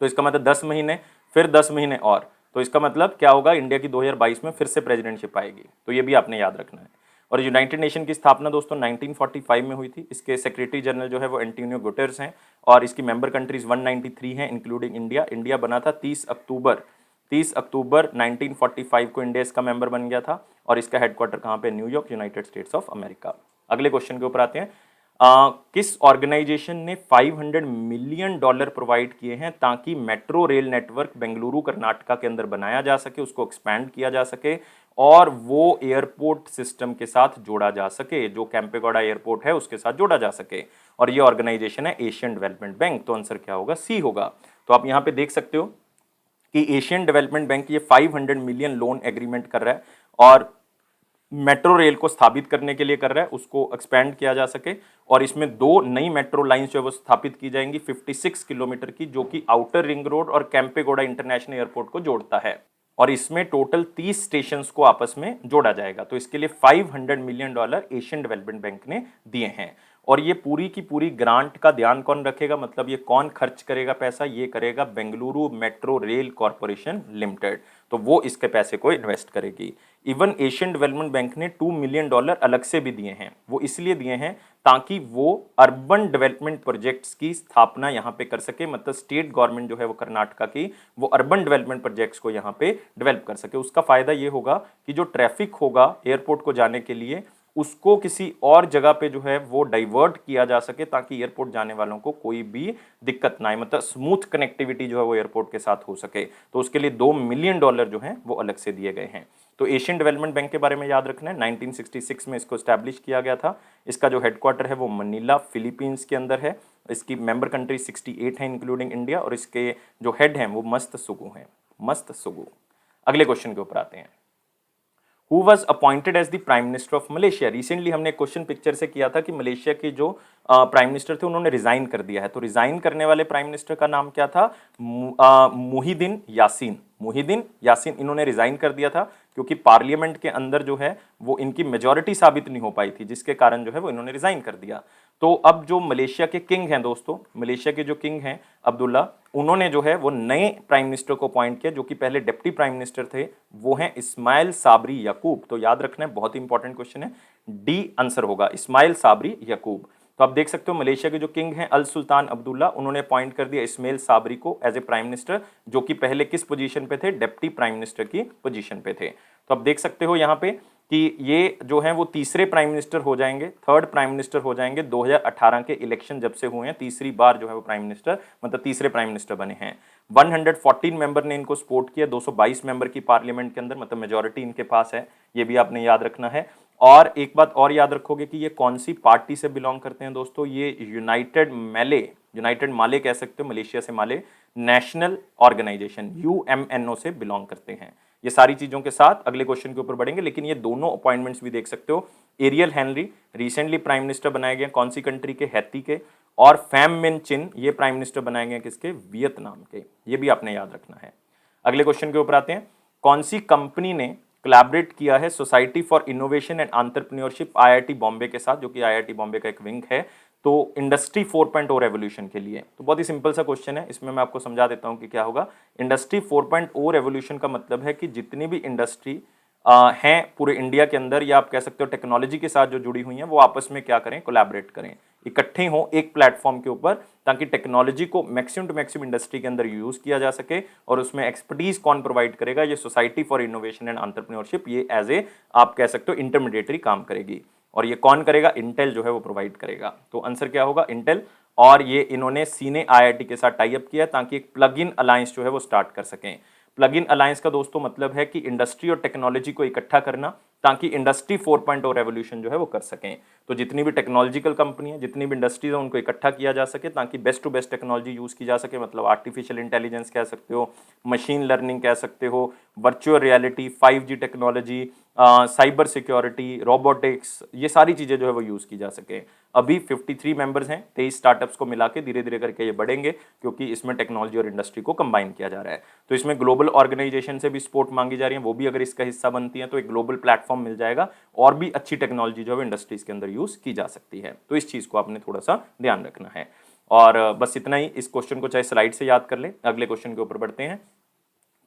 तो इसका मतलब 10 महीने, फिर 10 महीने और, तो इसका मतलब क्या होगा, इंडिया की 2022 में फिर से प्रेसिडेंटशिप आएगी। तो ये भी आपने याद रखना है। और यूनाइटेड नेशन की स्थापना दोस्तों 1945 में हुई थी। इसके सेक्रेटरी जनरल जो है वो एंटोनियो गुटेरेस हैं और इसकी मेंबर कंट्रीज 193 हैं इंक्लूडिंग इंडिया। इंडिया बना था 30 अक्टूबर 1945 को इंडिया इसका मेंबर बन गया था और इसका हेडक्वार्टर कहाँ पे, New York, United states of America. अगले क्वेश्चन के ऊपर आते हैं। किस ऑर्गेनाइजेशन ने $500 मिलियन प्रोवाइड किए हैं ताकि metro rail network Bengaluru Karnataka के अंदर बनाया जा सके, उसको एक्सपैंड किया जा सके और वो एयरपोर्ट सिस्टम के साथ जोड़ा जा सके, जो कैंपेगौड़ा एयरपोर्ट है उसके साथ जोड़ा जा सके। और ये ऑर्गेनाइजेशन है एशियन डेवलपमेंट बैंक। तो आंसर क्या होगा, सी होगा। तो आप यहां पे देख सकते हो कि एशियन डेवलपमेंट बैंक ये 500 मिलियन लोन एग्रीमेंट कर रहा है और मेट्रो रेल को स्थापित करने के लिए कर रहा है, उसको एक्सपेंड किया जा सके। और इसमें 2 नई मेट्रो लाइंस जो है वो स्थापित की जाएंगी 56 किलोमीटर की, जो कि आउटर रिंग रोड और कैंपेगौड़ा इंटरनेशनल एयरपोर्ट को जोड़ता है। और इसमें टोटल 30 स्टेशन को आपस में जोड़ा जाएगा। तो इसके लिए $500 मिलियन एशियन डेवलपमेंट बैंक ने दिए हैं। और ये पूरी की पूरी ग्रांट का ध्यान कौन रखेगा, मतलब ये कौन खर्च करेगा पैसा, ये करेगा Bengaluru metro rail corporation limited. तो वो इसके पैसे को इन्वेस्ट करेगी। इवन एशियन डेवलपमेंट बैंक ने $2 मिलियन अलग से भी दिए हैं। वो इसलिए दिए हैं ताकि वो अर्बन डेवलपमेंट प्रोजेक्ट्स की स्थापना यहाँ पे कर सके, मतलब स्टेट गवर्नमेंट जो है वो कर्नाटका की, वो अर्बन डेवलपमेंट प्रोजेक्ट्स को यहाँ पे डेवलप कर सके। उसका फायदा ये होगा कि जो ट्रैफिक होगा एयरपोर्ट को जाने के लिए, उसको किसी और जगह पे जो है वो डाइवर्ट किया जा सके ताकि एयरपोर्ट जाने वालों को कोई भी दिक्कत ना आए, मतलब स्मूथ कनेक्टिविटी जो है वो एयरपोर्ट के साथ हो सके। तो उसके लिए $2 मिलियन जो है वो अलग से दिए गए हैं। तो एशियन डेवलपमेंट बैंक के बारे में याद रखना है, 1966 में इसको स्टैब्लिश किया गया था। इसका जो हेडक्वार्टर है वो मनीला फिलीपींस के अंदर है। इसकी मेंबर कंट्री 68 है इंक्लूडिंग इंडिया और इसके जो हेड हैं वो मस्तसुगु हैं, मस्तसुगु। अगले क्वेश्चन के ऊपर आते हैं। Who was appointed as the prime minister of Malaysia? Recently हमने क्वेश्चन पिक्चर से किया था कि मलेशिया के जो प्राइम मिनिस्टर थे उन्होंने रिजाइन कर दिया है। तो रिजाइन करने वाले प्राइम मिनिस्टर का नाम क्या था, मुहिदीन यासीन। मुहिदीन यासीन इन्होंने रिजाइन कर दिया था क्योंकि पार्लियामेंट के अंदर जो है वो इनकी मेजॉरिटी साबित नहीं हो पाई थी, जिसके कारण जो है वो इन्होंने रिजाइन कर दिया। तो अब जो मलेशिया के किंग हैं दोस्तों, मलेशिया के जो किंग हैं अब्दुल्ला, उन्होंने जो है वो नए प्राइम मिनिस्टर को अपॉइंट किया जो कि पहले डिप्टी प्राइम मिनिस्टर थे, वो हैं इस्माइल साबरी याकूब। तो याद रखना है, बहुत इंपॉर्टेंट क्वेश्चन है, डी आंसर होगा इस्माइल साबरी याकूब। तो आप देख सकते हो मलेशिया के जो किंग हैं अल सुल्तान अब्दुल्ला, उन्होंने अपॉइंट कर दिया इस्माइल साबरी को एज ए प्राइम मिनिस्टर, जो कि पहले किस पोजीशन पे थे, डिप्टी प्राइम मिनिस्टर की पोजीशन पे थे। तो आप देख सकते हो यहाँ पे कि ये जो हैं वो तीसरे प्राइम मिनिस्टर हो जाएंगे, थर्ड प्राइम मिनिस्टर हो जाएंगे। 2018 के इलेक्शन जब से हुए हैं, तीसरी बार जो है वो प्राइम मिनिस्टर, मतलब तीसरे प्राइम मिनिस्टर बने हैं। 114 मेंबर ने इनको सपोर्ट किया 222 मेंबर की पार्लियामेंट के अंदर, मतलब मेजोरिटी इनके पास है, ये भी आपने याद रखना है। और एक बात और याद रखोगे कि ये कौन सी पार्टी से बिलोंग करते हैं दोस्तों, ये यूनाइटेड माले कह सकते हो, मलेशिया से माले नेशनल ऑर्गेनाइजेशन UMNO से बिलोंग करते हैं। ये सारी चीजों के साथ अगले क्वेश्चन के ऊपर बढ़ेंगे, लेकिन ये दोनों अपॉइंटमेंट्स भी देख सकते हो। Aerial Henry recently prime minister बनाए गए कौन सी कंट्री के, हैती के। और फैम मिन चिन ये प्राइम मिनिस्टर बनाए गए किसके, वियतनाम के। ये भी आपने याद रखना है। अगले क्वेश्चन के ऊपर आते हैं। कौन सी कंपनी ने कोलैबोरेट किया है society for innovation and entrepreneurship IIT Bombay के साथ, जो कि IIT बॉम्बे का एक विंग है, तो इंडस्ट्री 4.0 रेवोल्यूशन के लिए। तो बहुत ही सिंपल सा क्वेश्चन है, इसमें मैं आपको समझा देता हूं कि क्या होगा। इंडस्ट्री 4.0 रेवोल्यूशन का मतलब है कि जितनी भी इंडस्ट्री हैं पूरे इंडिया के अंदर, या आप कह सकते हो टेक्नोलॉजी के साथ जो जुड़ी हुई हैं, वो आपस में क्या करें, कोलैबोरेट करें, इकट्ठे हों एक प्लेटफॉर्म के ऊपर, ताकि टेक्नोलॉजी को मैक्सिमम टू मैक्सिमम इंडस्ट्री के अंदर यूज किया जा सके। और उसमें एक्सपर्टीज कौन प्रोवाइड करेगा, ये society for innovation and entrepreneurship, ये एज ए आप कह सकते हो इंटरमीडिएटरी काम करेगी। और ये कौन करेगा, इंटेल जो है वो प्रोवाइड करेगा। तो आंसर क्या होगा, इंटेल। और ये इन्होंने सीने IIT के साथ टाई अप किया ताकि एक प्लग इन अलायंस जो है वो स्टार्ट कर सकें। प्लग इन अलायंस का दोस्तों मतलब है कि इंडस्ट्री और टेक्नोलॉजी को इकट्ठा करना ताकि इंडस्ट्री 4.0 रेवोल्यूशन जो है वो कर सकें। तो जितनी भी टेक्नोलॉजिकल कंपनी है, जितनी भी इंडस्ट्रीज है, उनको इकट्ठा किया जा सके ताकि best to best technology use की जा सके। मतलब आर्टिफिशियल इंटेलिजेंस कह सकते हो, मशीन लर्निंग कह सकते हो, virtual reality, 5G technology, cyber security, robotics, ये सारी चीजें जो है वो यूज की जा सके। अभी 53 मेंबर्स हैं, 23 स्टार्टअप्स को मिला के धीरे धीरे करके ये बढ़ेंगे, क्योंकि इसमें टेक्नोलॉजी और इंडस्ट्री को कंबाइन किया जा रहा है। तो इसमें ग्लोबल ऑर्गेनाइजेशन से भी सपोर्ट मांगी जा रही है, वो भी अगर इसका हिस्सा बनती है तो एक ग्लोबल प्लेटफॉर्म मिल जाएगा और भी अच्छी टेक्नोलॉजी जो है इंडस्ट्रीज के अंदर यूज की जा सकती है। तो इस चीज को आपने थोड़ा सा ध्यान रखना है। और बस इतना ही, इस क्वेश्चन को चाहे स्लाइड से याद कर लें। अगले क्वेश्चन के ऊपर बढ़ते हैं।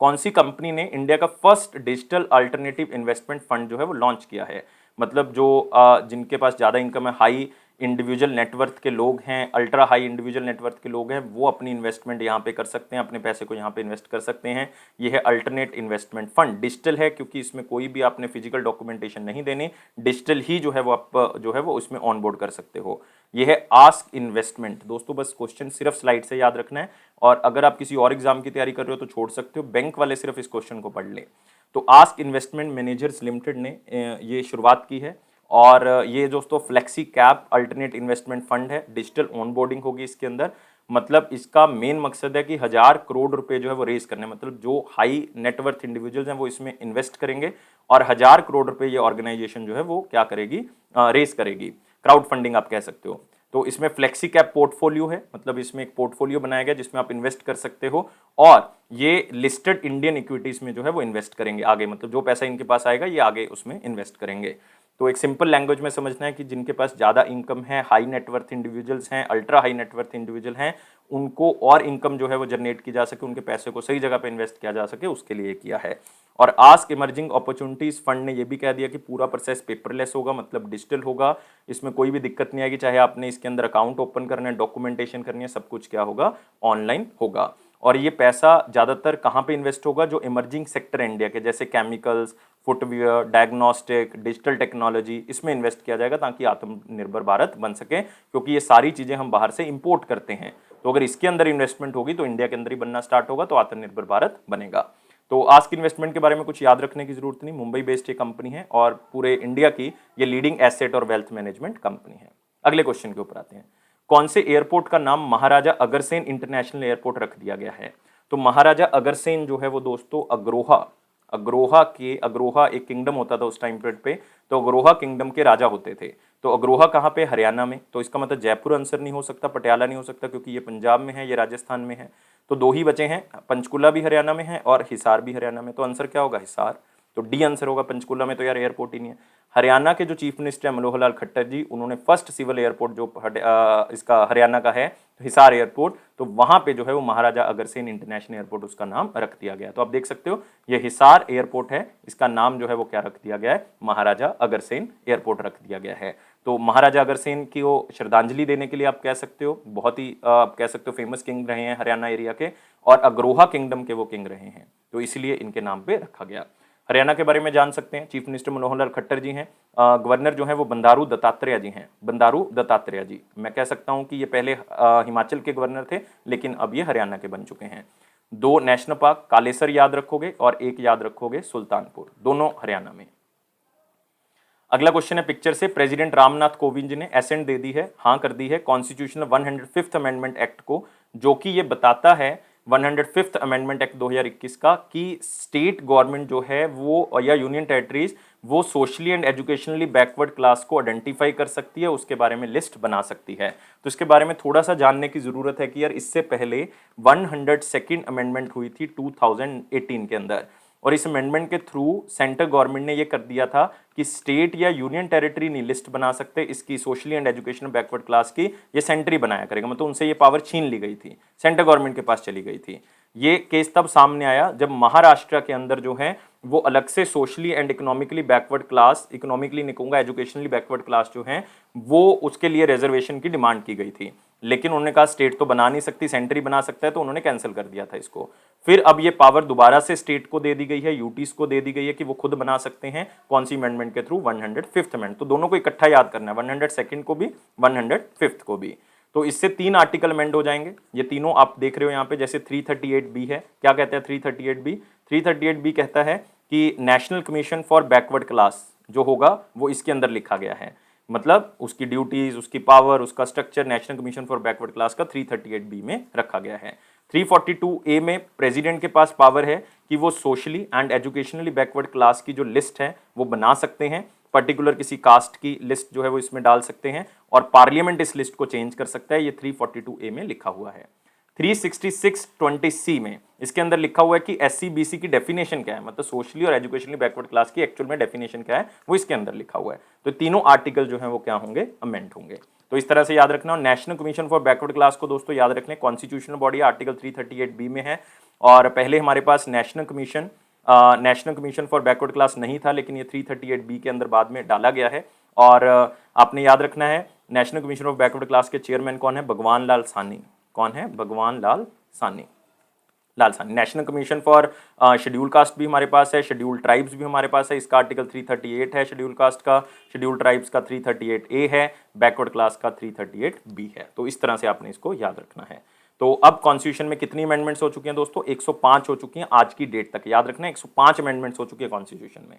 कौन सी कंपनी ने इंडिया का first digital alternative investment fund जो है वो लॉन्च किया है? मतलब जो जिनके पास ज़्यादा इनकम है, हाई इंडिविजुअल नेटवर्थ के लोग हैं, अल्ट्रा हाई इंडिविजुअल नेटवर्थ के लोग हैं, वो अपनी इन्वेस्टमेंट यहाँ पे कर सकते हैं, अपने पैसे को यहाँ पे इन्वेस्ट कर सकते हैं। ये है अल्टरनेट इन्वेस्टमेंट फंड। डिजिटल है क्योंकि इसमें कोई भी आपने फिजिकल डॉक्यूमेंटेशन नहीं देनी, डिजिटल ही जो है वो आप जो है वो उसमें ऑन बोर्ड कर सकते हो। ये है आस्क इन्वेस्टमेंट। दोस्तों बस क्वेश्चन सिर्फ स्लाइड से याद रखना है, और अगर आप किसी और एग्जाम की तैयारी कर रहे हो तो छोड़ सकते हो, बैंक वाले सिर्फ इस क्वेश्चन को पढ़ लें। तो आस्क इन्वेस्टमेंट मैनेजर्स लिमिटेड ने ये शुरुआत की है, और ये दोस्तों flexi cap alternate investment fund है। डिजिटल ऑनबोर्डिंग होगी इसके अंदर। मतलब इसका मेन मकसद है कि 1000 करोड़ रुपए जो है वो रेज करने, मतलब जो हाई नेटवर्थ इंडिविजुअल्स हैं वो इसमें इन्वेस्ट करेंगे, और 1000 करोड़ रुपए ये ऑर्गेनाइजेशन जो है वो क्या करेगी, रेज करेगी। क्राउड फंडिंग आप कह सकते हो। तो इसमें फ्लेक्सी कैप पोर्टफोलियो है, मतलब इसमें एक पोर्टफोलियो बनाया गया जिसमें आप इन्वेस्ट कर सकते हो, और ये लिस्टेड इंडियन इक्विटीज में जो है वो इन्वेस्ट करेंगे आगे, मतलब जो पैसा इनके पास आएगा ये आगे उसमें इन्वेस्ट करेंगे। तो एक सिंपल लैंग्वेज में समझना है कि जिनके पास ज़्यादा इनकम है, हाई नेटवर्थ इंडिविजुअल्स हैं, अल्ट्रा हाई नेटवर्थ इंडिविजुअल हैं, उनको और इनकम जो है वो जनरेट की जा सके, उनके पैसे को सही जगह पे इन्वेस्ट किया जा सके, उसके लिए किया है। और आस्क इमर्जिंग अपॉर्चुनिटीज फंड ने ये भी कह दिया कि पूरा प्रोसेस पेपरलेस होगा, मतलब डिजिटल होगा, इसमें कोई भी दिक्कत नहीं आएगी, चाहे आपने इसके अंदर अकाउंट ओपन करना है, डॉक्यूमेंटेशन करनी है, सब कुछ क्या होगा, ऑनलाइन होगा। और ये पैसा ज़्यादातर कहाँ पे इन्वेस्ट होगा, जो इमर्जिंग सेक्टर इंडिया के, जैसे chemicals, footwear, diagnostic, digital technology, इसमें इन्वेस्ट किया जाएगा ताकि आत्मनिर्भर भारत बन सके, क्योंकि ये सारी चीज़ें हम बाहर से इंपोर्ट करते हैं। तो अगर इसके अंदर इन्वेस्टमेंट होगी तो इंडिया के अंदर ही बनना स्टार्ट होगा, तो आत्मनिर्भर भारत बनेगा। तो आस्क इन्वेस्टमेंट के बारे में कुछ याद रखने की जरूरत नहीं, मुंबई बेस्ड ये कंपनी है और पूरे इंडिया की ये लीडिंग एसेट और वेल्थ मैनेजमेंट कंपनी है। अगले क्वेश्चन के ऊपर आते हैं। कौन से एयरपोर्ट का नाम महाराजा अग्रसेन इंटरनेशनल एयरपोर्ट रख दिया गया है? तो महाराजा अग्रसेन जो है वो दोस्तों अग्रोहा एक किंगडम होता था उस टाइम पीरियड पे, तो अग्रोहा किंगडम के राजा होते थे। तो अग्रोहा कहाँ पे? हरियाणा में। तो इसका मतलब जयपुर आंसर नहीं हो सकता, पटियाला नहीं हो सकता, क्योंकि ये पंजाब में है, ये राजस्थान में है। तो दो ही बचे हैं, पंचकुला भी हरियाणा में है और हिसार भी हरियाणा में। तो आंसर क्या होगा? हिसार। तो डी आंसर होगा। पंचकुला में तो यार एयरपोर्ट ही नहीं है। हरियाणा के जो चीफ मिनिस्टर है मनोहर लाल खट्टर जी, उन्होंने फर्स्ट सिविल एयरपोर्ट जो इसका हरियाणा का है, हिसार एयरपोर्ट, तो वहां पे जो है वो महाराजा अग्रसेन इंटरनेशनल एयरपोर्ट उसका नाम रख दिया गया। तो आप देख सकते हो ये हिसार एयरपोर्ट है, इसका नाम जो है वो क्या रख दिया गया है? महाराजा अग्रसेन एयरपोर्ट रख दिया गया है। तो महाराजा अग्रसेन की वो श्रद्धांजलि देने के लिए आप कह सकते हो, बहुत ही आप कह सकते हो फेमस किंग रहे हैं हरियाणा एरिया के, और अग्रोहा किंगडम के वो किंग रहे हैं, तो इसलिए इनके नाम पे रखा गया। हरियाणा के बारे में जान सकते हैं, चीफ मिनिस्टर मनोहर लाल खट्टर जी हैं, गवर्नर जो है वो बंडारू दत्तात्रेय जी हैं, बंडारू दत्तात्रेय जी। मैं कह सकता हूं कि ये पहले हिमाचल के गवर्नर थे, लेकिन अब ये हरियाणा के बन चुके हैं। 2 नेशनल पार्क, कालेसर याद रखोगे और एक याद रखोगे सुल्तानपुर, दोनों हरियाणा में। अगला क्वेश्चन है पिक्चर से, प्रेसिडेंट रामनाथ कोविंद जी ने एसेंट दे दी है, हाँ कर दी है कॉन्स्टिट्यूशनल 105th अमेंडमेंट एक्ट को, जो कि ये बताता है 105th अमेंडमेंट एक्ट 2021 का कि स्टेट गवर्नमेंट जो है वो या यूनियन टेरिटरीज वो socially and educationally backward class को आइडेंटिफाई कर सकती है, उसके बारे में लिस्ट बना सकती है। तो इसके बारे में थोड़ा सा जानने की जरूरत है कि यार इससे पहले 102nd अमेंडमेंट हुई थी 2018 के अंदर, और इस अमेंडमेंट के थ्रू सेंट्रल गवर्नमेंट ने ये कर दिया था कि स्टेट या यूनियन टेरिटरी नहीं लिस्ट बना सकते इसकी socially and educational backward class की, ये सेंट्री बनाया करेगा, मतलब उनसे ये पावर छीन ली गई थी, सेंट्रल गवर्नमेंट के पास चली गई थी। ये केस तब सामने आया जब महाराष्ट्र के अंदर जो है वो अलग से socially and economically backward class, economically नहीं कहूंगा, एजुकेशनली बैकवर्ड क्लास जो है वो उसके लिए रिजर्वेशन की डिमांड की गई थी, लेकिन उन्होंने कहा स्टेट तो बना नहीं सकती, सेंट्री बना सकता है, तो उन्होंने कैंसिल कर दिया था इसको। फिर अब ये पावर दोबारा से स्टेट को दे दी गई है, यूटीज को दे दी गई है कि वो खुद बना सकते हैं, कौन सी अमेंडमेंट के थ्रू? 105th amendment. तो दोनों को इकट्ठा याद करना है, 102nd को भी, 105th को भी। तो इससे 3 आर्टिकल अमेंड हो जाएंगे, ये तीनों आप देख रहे हो यहाँ पे, जैसे 338B है, क्या कहता है 338B? 338B कहता है कि national commission for backward class जो होगा वो इसके अंदर लिखा गया है, मतलब उसकी ड्यूटीज, उसकी पावर, उसका structure national commission for backward class का 338B में रखा गया है। 342A में प्रेसिडेंट के पास पावर है कि वो socially and educationally backward class की जो लिस्ट है वो बना सकते हैं, पर्टिकुलर किसी कास्ट की लिस्ट जो है वो इसमें डाल सकते हैं, और पार्लियामेंट इस लिस्ट को चेंज कर सकता है, ये 342A में लिखा हुआ है। 36620C में इसके अंदर लिखा हुआ है कि SC BC की डेफिनेशन क्या है, मतलब सोशली और एजुकेशनली बैकवर्ड क्लास की एक्चुअल में डेफिनेशन क्या है वो इसके अंदर लिखा हुआ है। तो तीनों आर्टिकल जो है वो क्या होंगे, अमेंड होंगे। तो इस तरह से याद रखना। और national commission for backward class को दोस्तों याद रखने, कॉन्स्टिट्यूशनल बॉडी आर्टिकल 338B में है। और पहले हमारे पास national commission for backward class नहीं था, लेकिन ये 338B के अंदर बाद में डाला गया है। और आपने याद रखना है national commission of backward class के चेयरमैन कौन है, भगवान लाल सानी। कौन है, भगवान लाल सानी। National commission for schedule caste भी हमारे पास है, शेड्यूल ट्राइब्स भी हमारे पास है, इसका आर्टिकल 338 है शेड्यूल कास्ट का, शेड्यूल ट्राइब्स का 338A है, बैकवर्ड क्लास का 338B है। तो इस तरह से आपने इसको याद रखना है। तो अब कॉन्स्टिट्यूशन में कितनी अमेंडमेंट्स हो चुकी हैं दोस्तों, 105 हो चुकी हैं आज की डेट तक। याद रखना 105 अमेंडमेंट्स हो चुकी है कॉन्स्टिट्यूशन में।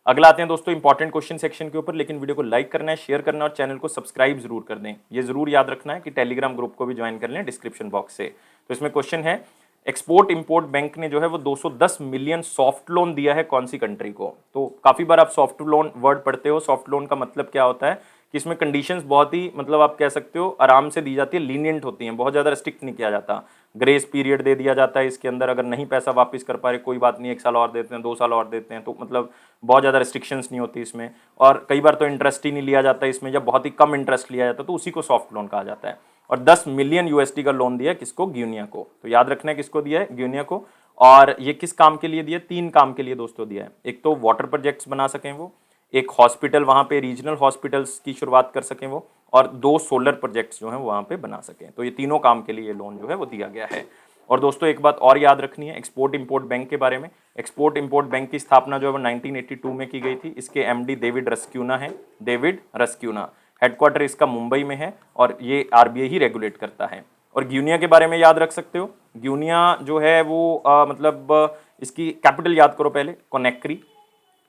अगला आते हैं दोस्तों इंपॉर्टेंट क्वेश्चन सेक्शन के ऊपर, लेकिन वीडियो को लाइक करना है, शेयर करना है और चैनल को सब्सक्राइब जरूर कर दें। ये जरूर याद रखना है कि टेलीग्राम ग्रुप को भी ज्वाइन कर लें डिस्क्रिप्शन बॉक्स से। तो इसमें क्वेश्चन है, एक्सपोर्ट इंपोर्ट बैंक ने जो है वो 210 मिलियन सॉफ्ट लोन दिया है कौन सी कंट्री को। तो काफी बार आप सॉफ्ट लोन वर्ड पढ़ते हो। सॉफ्ट लोन का मतलब क्या होता है कि इसमें कंडीशंस बहुत ही, मतलब आप कह सकते हो आराम से दी जाती है, लीनियंट होती हैं, बहुत ज्यादा रिस्ट्रिक्ट नहीं किया जाता। ग्रेस पीरियड दे दिया जाता है इसके अंदर, अगर नहीं पैसा वापस कर पा रहे कोई बात नहीं, 1 साल और देते हैं, 2 साल और देते हैं, तो मतलब बहुत ज़्यादा रिस्ट्रिक्शंस नहीं होती इसमें। और कई बार तो इंटरेस्ट ही नहीं लिया जाता इसमें, जब बहुत ही कम इंटरेस्ट लिया जाता है तो उसी को सॉफ्ट लोन कहा जाता है। और 10 मिलियन USD का लोन दिया किसको, गिनिया को। तो याद रखना है किसको दिया है, गिनिया को। और ये किस काम के लिए दिया, 3 काम के लिए दोस्तों दिया है। एक तो वाटर प्रोजेक्ट्स बना सकें वो, एक हॉस्पिटल वहाँ पे रीजनल हॉस्पिटल्स की शुरुआत कर सकें वो, और 2 सोलर प्रोजेक्ट्स जो हैं वहाँ पे बना सकें। तो ये तीनों काम के लिए ये लोन जो है वो दिया गया है। और दोस्तों एक बात और याद रखनी है एक्सपोर्ट इंपोर्ट बैंक के बारे में। एक्सपोर्ट इंपोर्ट बैंक की स्थापना जो है वो 1982 में की गई थी। इसके MD डेविड रस्क्यूना है, डेविड रस्क्यूना। हेडक्वार्टर इसका मुंबई में है और ये RBI ही रेगुलेट करता है। और गिनिया के बारे में याद रख सकते हो, गिनिया जो है वो इसकी कैपिटल याद करो पहले, कोनेक्री।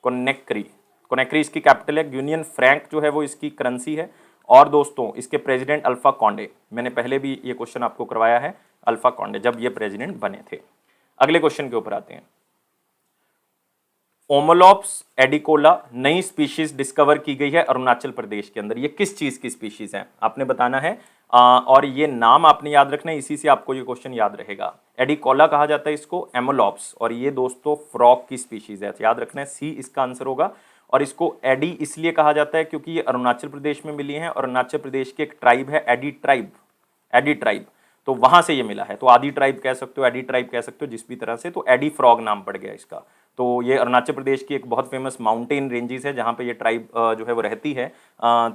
कोनेक्री कोनेक्री इसकी कैपिटल है। गिनियन फ्रैंक जो है वो इसकी करेंसी है। और दोस्तों इसके प्रेसिडेंट अल्फा कॉन्डे, मैंने पहले भी ये क्वेश्चन आपको करवाया है, अल्फा कॉन्डे जब ये प्रेसिडेंट बने थे। अगले क्वेश्चन के ऊपर आते हैं। ओमोलॉप्स एडिकोला नई स्पीशीज डिस्कवर की गई है अरुणाचल प्रदेश के अंदर। ये किस चीज की स्पीशीज है आपने बताना है। और ये नाम आपने याद रखना है, इसी से आपको ये क्वेश्चन याद रहेगा। एडिकोला कहा जाता है इसको, एमोलॉप्स, और ये दोस्तों फ्रॉग की स्पीशीज है। याद रखना है C इसका आंसर होगा। और इसको एडी इसलिए कहा जाता है क्योंकि ये अरुणाचल प्रदेश में मिली है। अरुणाचल प्रदेश की एक ट्राइब है एडी ट्राइब, एडी ट्राइब, तो वहां से ये मिला है। तो आदि ट्राइब कह सकते हो, एडी ट्राइब कह सकते हो, जिस भी तरह से। तो एडी फ्रॉग नाम पड़ गया इसका। तो ये अरुणाचल प्रदेश की एक बहुत फेमस माउंटेन रेंजेस है जहाँ पे ये ट्राइब जो है वो रहती है।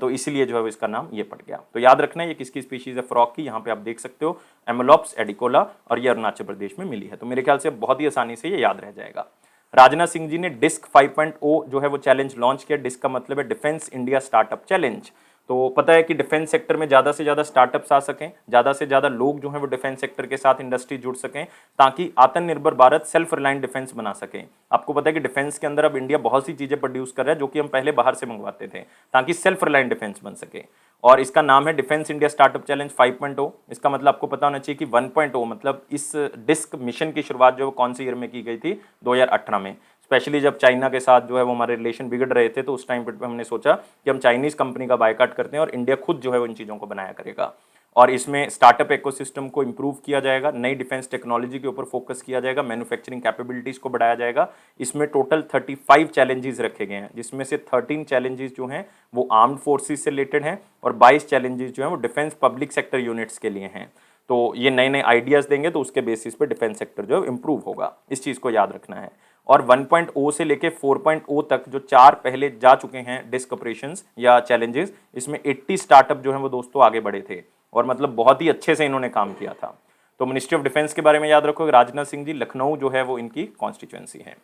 तो इसीलिए जो है इसका नाम ये पड़ गया। तो याद रखना है ये किसकी स्पीशीज है, फ्रॉग की। यहाँ पे आप देख सकते हो एमोलॉप्स एडिकोला, और ये अरुणाचल प्रदेश में मिली है। तो मेरे ख्याल से बहुत ही आसानी से ये याद रह जाएगा। राजनाथ सिंह जी ने डिस्क 5.0 जो है वो चैलेंज लॉन्च किया। डिस्क का मतलब है डिफेंस इंडिया स्टार्टअप चैलेंज। तो पता है कि डिफेंस सेक्टर में ज़्यादा से ज़्यादा स्टार्टअप्स आ सकें, ज़्यादा से ज़्यादा लोग जो हैं वो डिफेंस सेक्टर के साथ इंडस्ट्री जुड़ सकें, ताकि आत्मनिर्भर भारत सेल्फ रिलायंट डिफेंस बना सकें। आपको पता है कि डिफेंस के अंदर अब इंडिया बहुत सी चीज़ें प्रोड्यूस कर रहा है जो कि हम पहले बाहर से मंगवाते थे, ताकि सेल्फ रिलायंट डिफेंस बन सके। और इसका नाम है डिफेंस इंडिया स्टार्टअप चैलेंज 5.0। इसका मतलब आपको पता होना चाहिए कि 1.0 मतलब इस डिस्क मिशन की शुरुआत जो कौन से ईयर में की गई थी, 2018 में। स्पेशली जब चाइना के साथ जो है वो हमारे रिलेशन बिगड़ रहे थे, तो उस टाइम पर हमने सोचा कि हम चाइनीज कंपनी का बायकॉट करते हैं और इंडिया खुद जो है वो इन चीज़ों को बनाया करेगा। और इसमें स्टार्टअप इकोसिस्टम को इंप्रूव किया जाएगा, नई डिफेंस टेक्नोलॉजी के ऊपर फोकस किया जाएगा, मैन्युफैक्चरिंग कैपेबिलिटीज को बढ़ाया जाएगा। इसमें टोटल 35 चैलेंजेस रखे गए हैं, जिसमें से 13 चैलेंजेस जो हैं वो आर्म्ड फोर्सेस से रिलेटेड हैं और 22 चैलेंजेस जो हैं वो डिफेंस पब्लिक सेक्टर यूनिट्स के लिए हैं। तो ये नए नए आइडियाज़ देंगे, तो उसके बेसिस पे डिफेंस सेक्टर जो है इंप्रूव होगा। इस चीज़ को याद रखना है। और 1.0 से लेके 4.0 तक जो 4 पहले जा चुके हैं डिस्क ऑपरेशंस या चैलेंजेस, इसमें 80 स्टार्टअप जो हैं वो दोस्तों आगे बढ़े थे, और मतलब बहुत ही अच्छे से इन्होंने काम किया था। तो मिनिस्ट्री ऑफ डिफेंस के बारे में याद रखो, राजनाथ सिंह जी, लखनऊ जो है वो इनकी कॉन्स्टिट्यूएंसी है।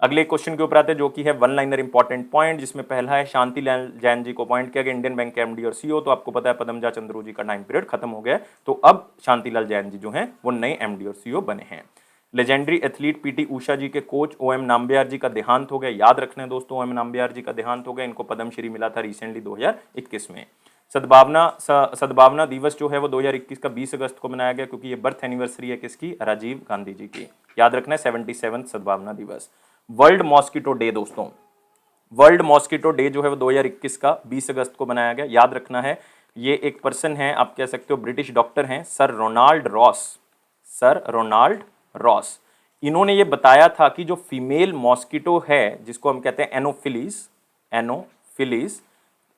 अगले क्वेश्चन के ऊपर आते हैं जो कि है वन लाइनर इंपॉर्टेंट पॉइंट, जिसमें पहला है शांतिलाल जैन जी को अपॉइंट किया गया इंडियन बैंक के MD और CEO। तो आपको पता है पदमजा चंद्रू जी का टाइम पीरियड खत्म हो गया, तो अब शांतिलाल जैन जी जो हैं वो नए MD और CEO बने हैं। लेजेंडरी एथलीट PT उषा जी के कोच OM नाम्बियार जी का देहांत हो गया। याद रखना है दोस्तों, OM नाम्बियार जी का देहांत हो गया। इनको पद्मश्री मिला था रिसेंटली 2021 में। सद्भावना दिवस जो है वो 2021 का 20 अगस्त को मनाया गया, क्योंकि ये बर्थ एनिवर्सरी है किसकी, राजीव गांधी जी की। याद रखना है 77 सद्भावना दिवस। वर्ल्ड मॉस्किटो डे दोस्तों, वर्ल्ड मॉस्किटो डे जो है वो 2021 का 20 अगस्त को मनाया गया। याद रखना है ये एक पर्सन है, आप कह सकते हो ब्रिटिश डॉक्टर हैं, sir Ronald Ross. Sir Ronald Ross, इन्होंने ये बताया था कि जो फीमेल मॉस्किटो है जिसको हम कहते हैं anopheles, anopheles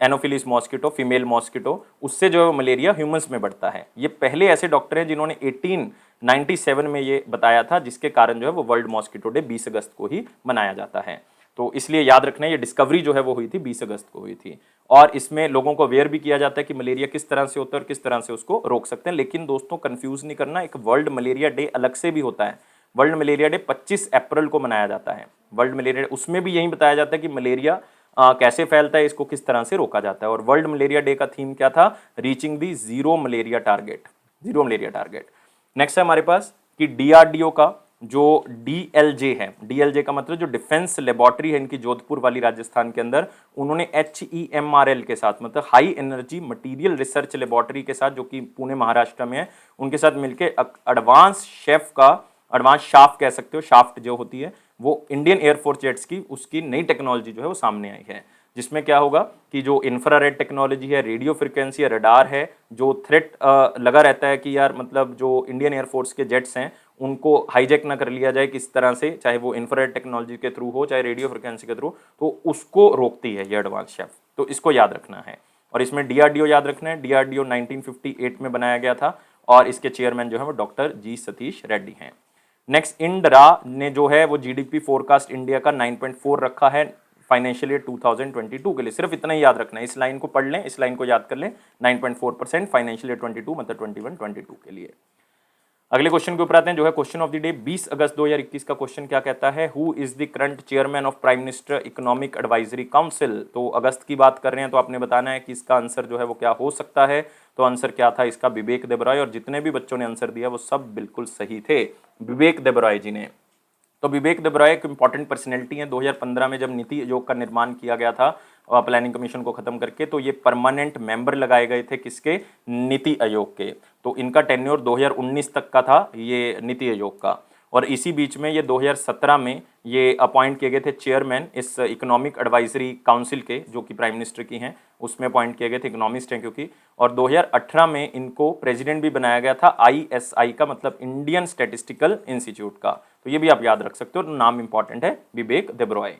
anopheles mosquito, female mosquito, उससे जो है मलेरिया ह्यूमंस में बढ़ता है। ये पहले ऐसे डॉक्टर हैं जिन्होंने 1897 में ये बताया था, जिसके कारण जो है वो वर्ल्ड मॉस्किटो डे 20 अगस्त को ही मनाया जाता है। तो इसलिए याद रखना, ये डिस्कवरी जो है वो हुई थी 20 अगस्त को हुई थी। और इसमें लोगों को अवेयर भी किया जाता है कि मलेरिया किस तरह से होता है और किस तरह से उसको रोक सकते हैं। लेकिन दोस्तों कंफ्यूज नहीं करना, एक वर्ल्ड मलेरिया डे अलग से भी होता है। वर्ल्ड मलेरिया डे 25 अप्रैल को मनाया जाता है। वर्ल्ड मलेरिया, उसमें भी यही बताया जाता है कि मलेरिया कैसे फैलता है, इसको किस तरह से रोका जाता है। और वर्ल्ड मलेरिया डे का थीम क्या था? Reaching the zero malaria target, zero malaria target. Next है हमारे पास कि डीआरडीओ का जो डीएलजे है, डीएलजे का मतलब जो डिफेंस लेबोरेटरी है इनकी जोधपुर वाली राजस्थान के अंदर, उन्होंने HEMRL के साथ, मतलब high energy material research laboratory के साथ, जो कि पुणे महाराष्ट्र में है, उनके साथ मिलकर एडवांस शेफ का, एडवांस शाफ्ट कह सकते हो, शाफ्ट जो होती है वो इंडियन एयरफोर्स जेट्स की, उसकी नई टेक्नोलॉजी जो है वो सामने आई है। जिसमें क्या होगा कि जो इंफ्रारेड टेक्नोलॉजी है, रेडियो फ्रिक्वेंसी है, रडार है, जो थ्रेट लगा रहता है कि यार मतलब जो इंडियन एयरफोर्स के जेट्स हैं उनको हाईजैक ना कर लिया जाए किस तरह से, चाहे वो इंफ्रारेड टेक्नोलॉजी के थ्रू हो चाहे रेडियो फ्रिक्वेंसी के थ्रू, तो उसको रोकती है ये एडवांस शेफ। तो इसको याद रखना है। और इसमें डीआरडीओ याद रखना है, डीआरडीओ 1958 में बनाया गया था और इसके चेयरमैन जो है वो डॉक्टर जी सतीश रेड्डी हैं। नेक्स्ट, इंडरा ने जो है वो जीडीपी फोरकास्ट इंडिया का 9.4 रखा है फाइनेंशियल ईयर 2022 के लिए। सिर्फ इतना ही याद रखना है, इस लाइन को पढ़ लें, इस लाइन को याद कर लें, 9.4% फाइनेंशियल ईयर 22 मतलब 21-22 के लिए। अगले क्वेश्चन के ऊपर आते हैं जो है क्वेश्चन ऑफ द डे 20 अगस्त 2021 का क्वेश्चन क्या कहता है? Who is the current chairman of prime minister economic advisory council. तो अगस्त की बात कर रहे हैं तो आपने बताना है कि इसका आंसर जो है वो क्या हो सकता है। तो आंसर क्या था इसका? विवेक देबरॉय। और जितने भी बच्चों ने आंसर दिया वो सब बिल्कुल सही थे, विवेक देबरॉय जी ने। तो विवेक देबरॉय एक इंपॉर्टेंट पर्सनैलिटी है। 2015 में जब नीति आयोग का निर्माण किया गया था प्लानिंग कमीशन को खत्म करके, तो ये परमानेंट मेंबर लगाए गए थे किसके? नीति आयोग के। तो इनका टेन्योर 2019 तक का था ये नीति आयोग का। और इसी बीच में ये 2017 में ये अपॉइंट किए गए थे चेयरमैन इस इकोनॉमिक एडवाइजरी काउंसिल के, जो कि प्राइम मिनिस्टर की हैं, उसमें अपॉइंट किए गए थे, इकोनॉमिस्ट हैं क्योंकि। और 2018 में इनको प्रेसिडेंट भी बनाया गया था ISI का, मतलब इंडियन स्टैटिस्टिकल इंस्टीट्यूट का। तो ये भी आप याद रख सकते हो, नाम इंपॉर्टेंट है, विवेक देबरॉय।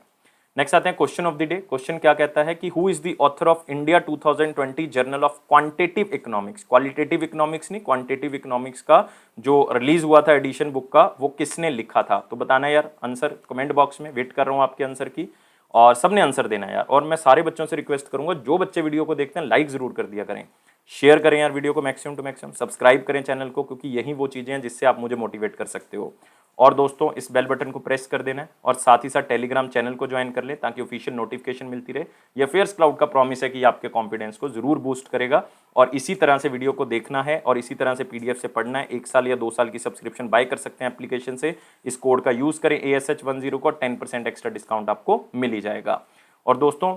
नेक्स्ट आते हैं question of the day. Question क्या कहता है कि who is the author of India 2020 journal of quantitative economics. Qualitative economics नहीं, क्वांटिटेटिव इकोनॉमिक्स का जो रिलीज हुआ था एडिशन बुक का, वो किसने लिखा था? तो बताना यार आंसर कमेंट बॉक्स में, वेट कर रहा हूँ आपके आंसर की। और सबने आंसर देना यार। और मैं सारे बच्चों से रिक्वेस्ट करूंगा, जो बच्चे वीडियो को देखते हैं लाइक जरूर कर दिया करें, शेयर करें यार वीडियो को मैक्सिमम टू मैक्सिमम, सब्सक्राइब करें चैनल को, क्योंकि यही वो चीज़ें हैं जिससे आप मुझे मोटिवेट कर सकते हो। और दोस्तों इस बेल बटन को प्रेस कर देना है और साथ ही साथ टेलीग्राम चैनल को ज्वाइन कर ले ताकि ऑफिशियल नोटिफिकेशन मिलती रहे। ये फेयर्स क्लाउड का प्रॉमिस है कि आपके कॉन्फिडेंस को जरूर बूस्ट करेगा। और इसी तरह से वीडियो को देखना है और इसी तरह से PDF से पढ़ना है। 1 साल या 2 साल की सब्सक्रिप्शन बाय कर सकते हैं एप्लीकेशन से। इस कोड का यूज करें ASH10 को, 10% एक्स्ट्रा डिस्काउंट आपको मिल ही जाएगा। और दोस्तों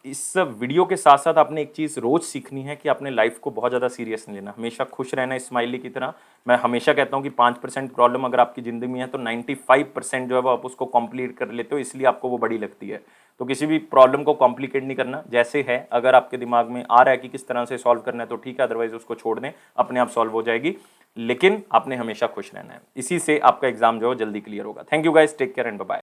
इस वीडियो के साथ साथ आपने एक चीज़ रोज सीखनी है कि अपने लाइफ को बहुत ज़्यादा सीरियस नहीं लेना, हमेशा खुश रहना स्माइली की तरह। मैं हमेशा कहता हूँ कि 5% प्रॉब्लम अगर आपकी ज़िंदगी में है तो 95% जो है वो आप उसको कंप्लीट कर लेते हो, इसलिए आपको वो बड़ी लगती है। तो किसी भी प्रॉब्लम को कॉम्प्लिकेट नहीं करना, जैसे है अगर आपके दिमाग में आ रहा है कि किस तरह से सॉल्व करना है तो ठीक है, अदरवाइज उसको छोड़ दें, अपने आप सॉल्व हो जाएगी। लेकिन आपने हमेशा खुश रहना है, इसी से आपका एग्जाम जो है जल्दी क्लियर होगा। Thank you guys, take care and bye bye.